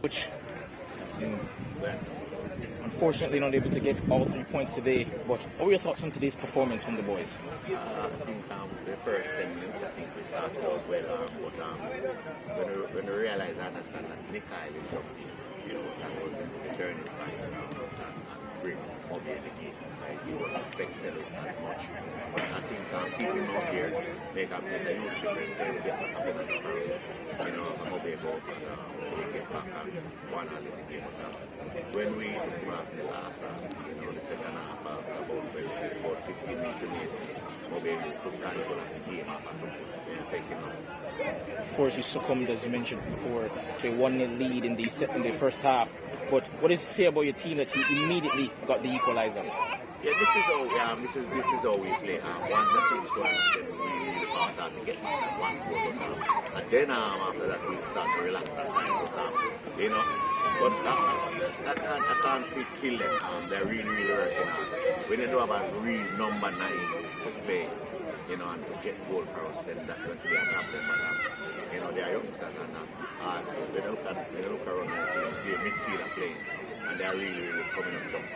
Which, unfortunately, not able to get all 3 points today. But what were your thoughts on today's performance from the boys? I think the first 10 minutes, I think we started out well, but when we realized, I understand that Mikhail is something, that was the turning point and bring Moby in the game. Like, he wasn't excellent as much. But I think keeping him out here make a huge difference. They get back up in the first, Moby go and get back and one and in the game. When we took him out in the last, the second half, about 15 minutes to make Moby took control of the game after taking up. Of course, you succumbed, as you mentioned before, to a 1-0 lead in the first half. But what does it say about your team that you immediately got the equalizer? Yeah, this is how we play. Once the team scores, then we really fought hard to get that one goal. And then after that, we start to relax and But I can't kill them. They're really, really working hard. When they do have a real number 9 to play, and to get goal for us, then that's going to be a problem. But they are youngsters and when they look around the team, the midfield are playing. and they are really, really coming up jumps.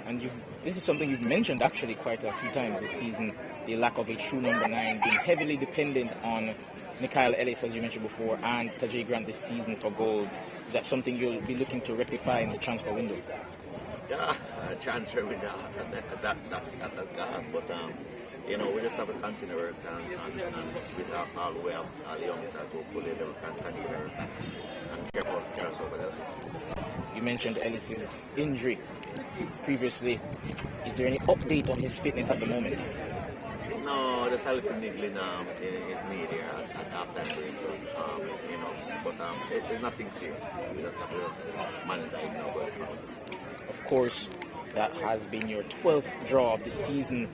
And this is something you've mentioned actually quite a few times this season, the lack of a true number 9, being heavily dependent on Mikhail Ellis, as you mentioned before, and Tajay Grant this season for goals. Is that something you'll be looking to rectify in the transfer window? Yeah, transfer window, that has gone, but we just have to continue to work and with all the way up, all the youngsters, hopefully they will continue to work and get us over there. You mentioned Ellis's injury previously. Is there any update on his fitness at the moment? No, there's a little niggling in his knee there at halftime break, so, but it's nothing serious. We just have to manage that now. Of course, that has been your 12th draw of the season.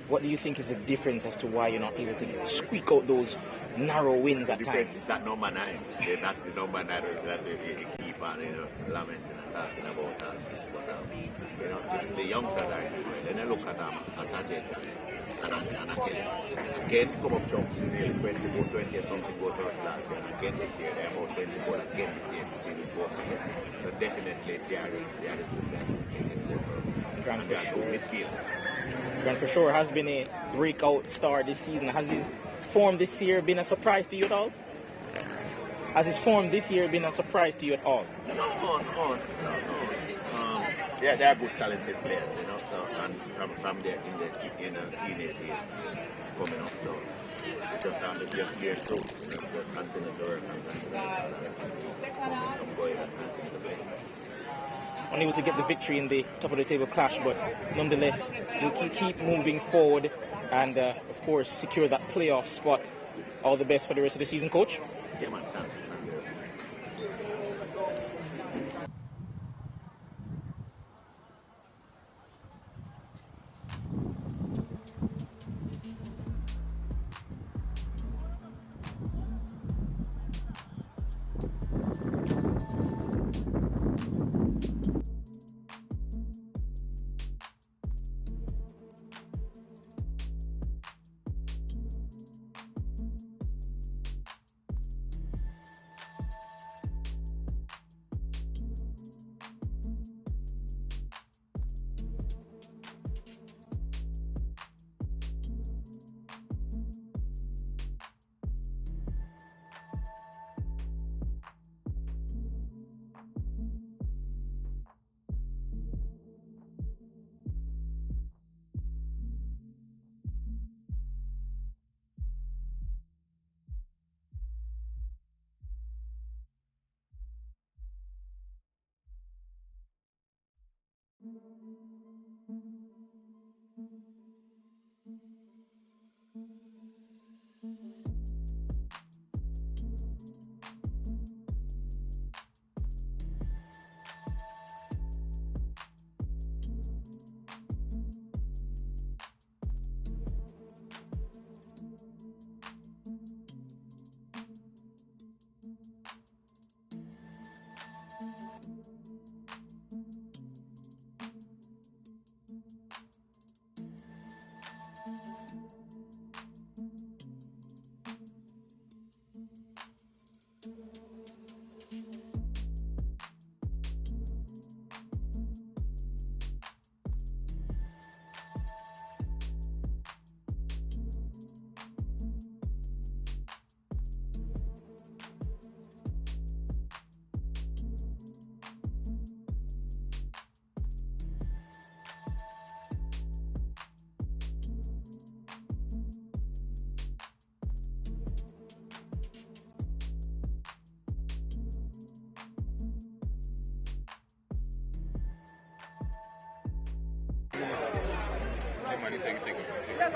What do you think is the difference as to why you're not able to squeak out those narrow wins at times? That number 9. That's the number 9 that they keep on, lamenting and talking about us. But, the youngsters are doing. Then they look at them and Achilles. Again, come up jumps. Nearly 20 something goals for us last year. And again this year, they're about 20 goals again this year. So definitely they are the good guys. Grant for sure. Midfield. Grant for sure has been a breakout star this season. Has his form this year been a surprise to you at all? Has his form this year been a surprise to you at all? No. They are good, talented players, So and from their in teenage years coming up, so just have to just bear fruits, just continue to work and going and continue to play. Unable to get the victory in the top of the table clash, but nonetheless, we'll keep moving forward and, of course, secure that playoff spot. All the best for the rest of the season, Coach. Yeah, man, thanks.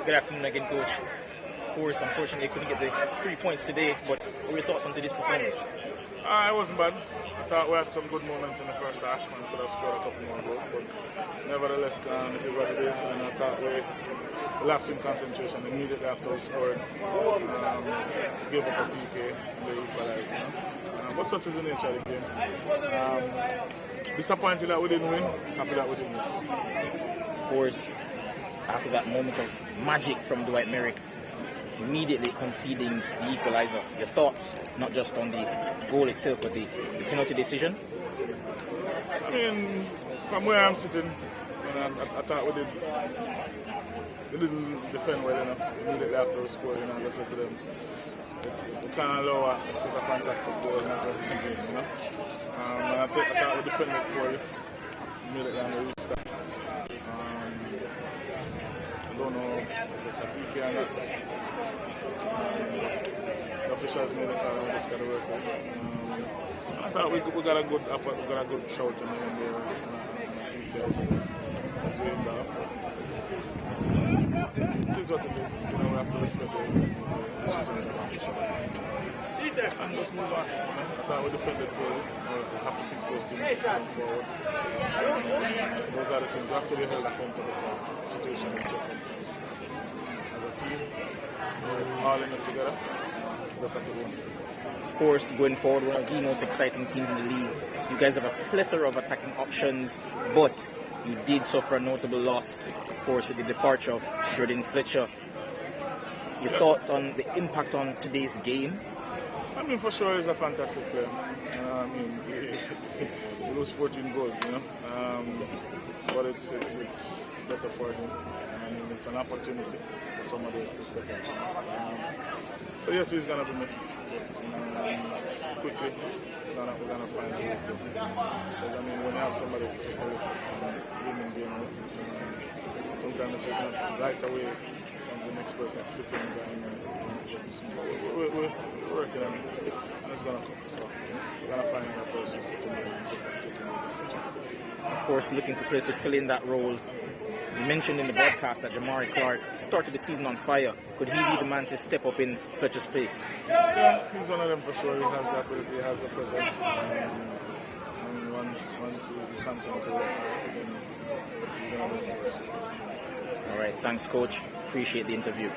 Good afternoon again, Coach. Of course, unfortunately, couldn't get the 3 points today, but what were your thoughts on today's performance? It wasn't bad. I thought we had some good moments in the first half and we could have scored a couple more goals, but nevertheless, it is what it is, and I thought we lapsed in concentration immediately after we scored. Gave up a PK and they equalized. But such is the nature of the game. Disappointed that we didn't win, happy that we didn't lose. Of course, after that moment of magic from Dwight Merrick, immediately conceding the equalizer. Your thoughts, not just on the goal itself, but the penalty decision? mean, from where I'm sitting, I thought we didn't defend well enough immediately after we scored. You know, I said to them, we can't allow such a fantastic goal in that game. You know, and I thought we defended poorly immediately on the restart. I don't know if it's a PK or not. The officials made a call and we just got to work with it. I thought we got a good shout in the end there. It is what it is. You know, we have to respect the decisions of officials. And just move on. I thought we defended well. We have to fix those things going forward. Those are the things. We have to be held accountable for the situation and circumstances. As a team, we're all in it together. That's at the one. Of course, going forward, one of the most exciting teams in the league. You guys have a plethora of attacking options, but you did suffer a notable loss, of course, with the departure of Jordan Fletcher. Your thoughts on the impact on today's game? I mean, for sure, he's a fantastic player. I mean, he lose 14 goals, you know. But it's better for him. I mean, it's an opportunity for somebody else to step up. So yes, he's gonna be missed. But quickly, we're gonna find a way to. Because I mean, when you have somebody so prolific, human being out, sometimes it's not right away. The next person fit in we're working on it, and it's gonna come. So we're gonna find that person to put in there and taking those opportunities. Of course, looking for players to fill in that role. You mentioned in the broadcast that Jamari Clark started the season on fire. Could he be the man to step up in Fletcher's place? Yeah, he's one of them for sure. He has the ability, he has the presence. And once he comes into work, then he's gonna be first. All right, thanks, Coach. Appreciate the interview.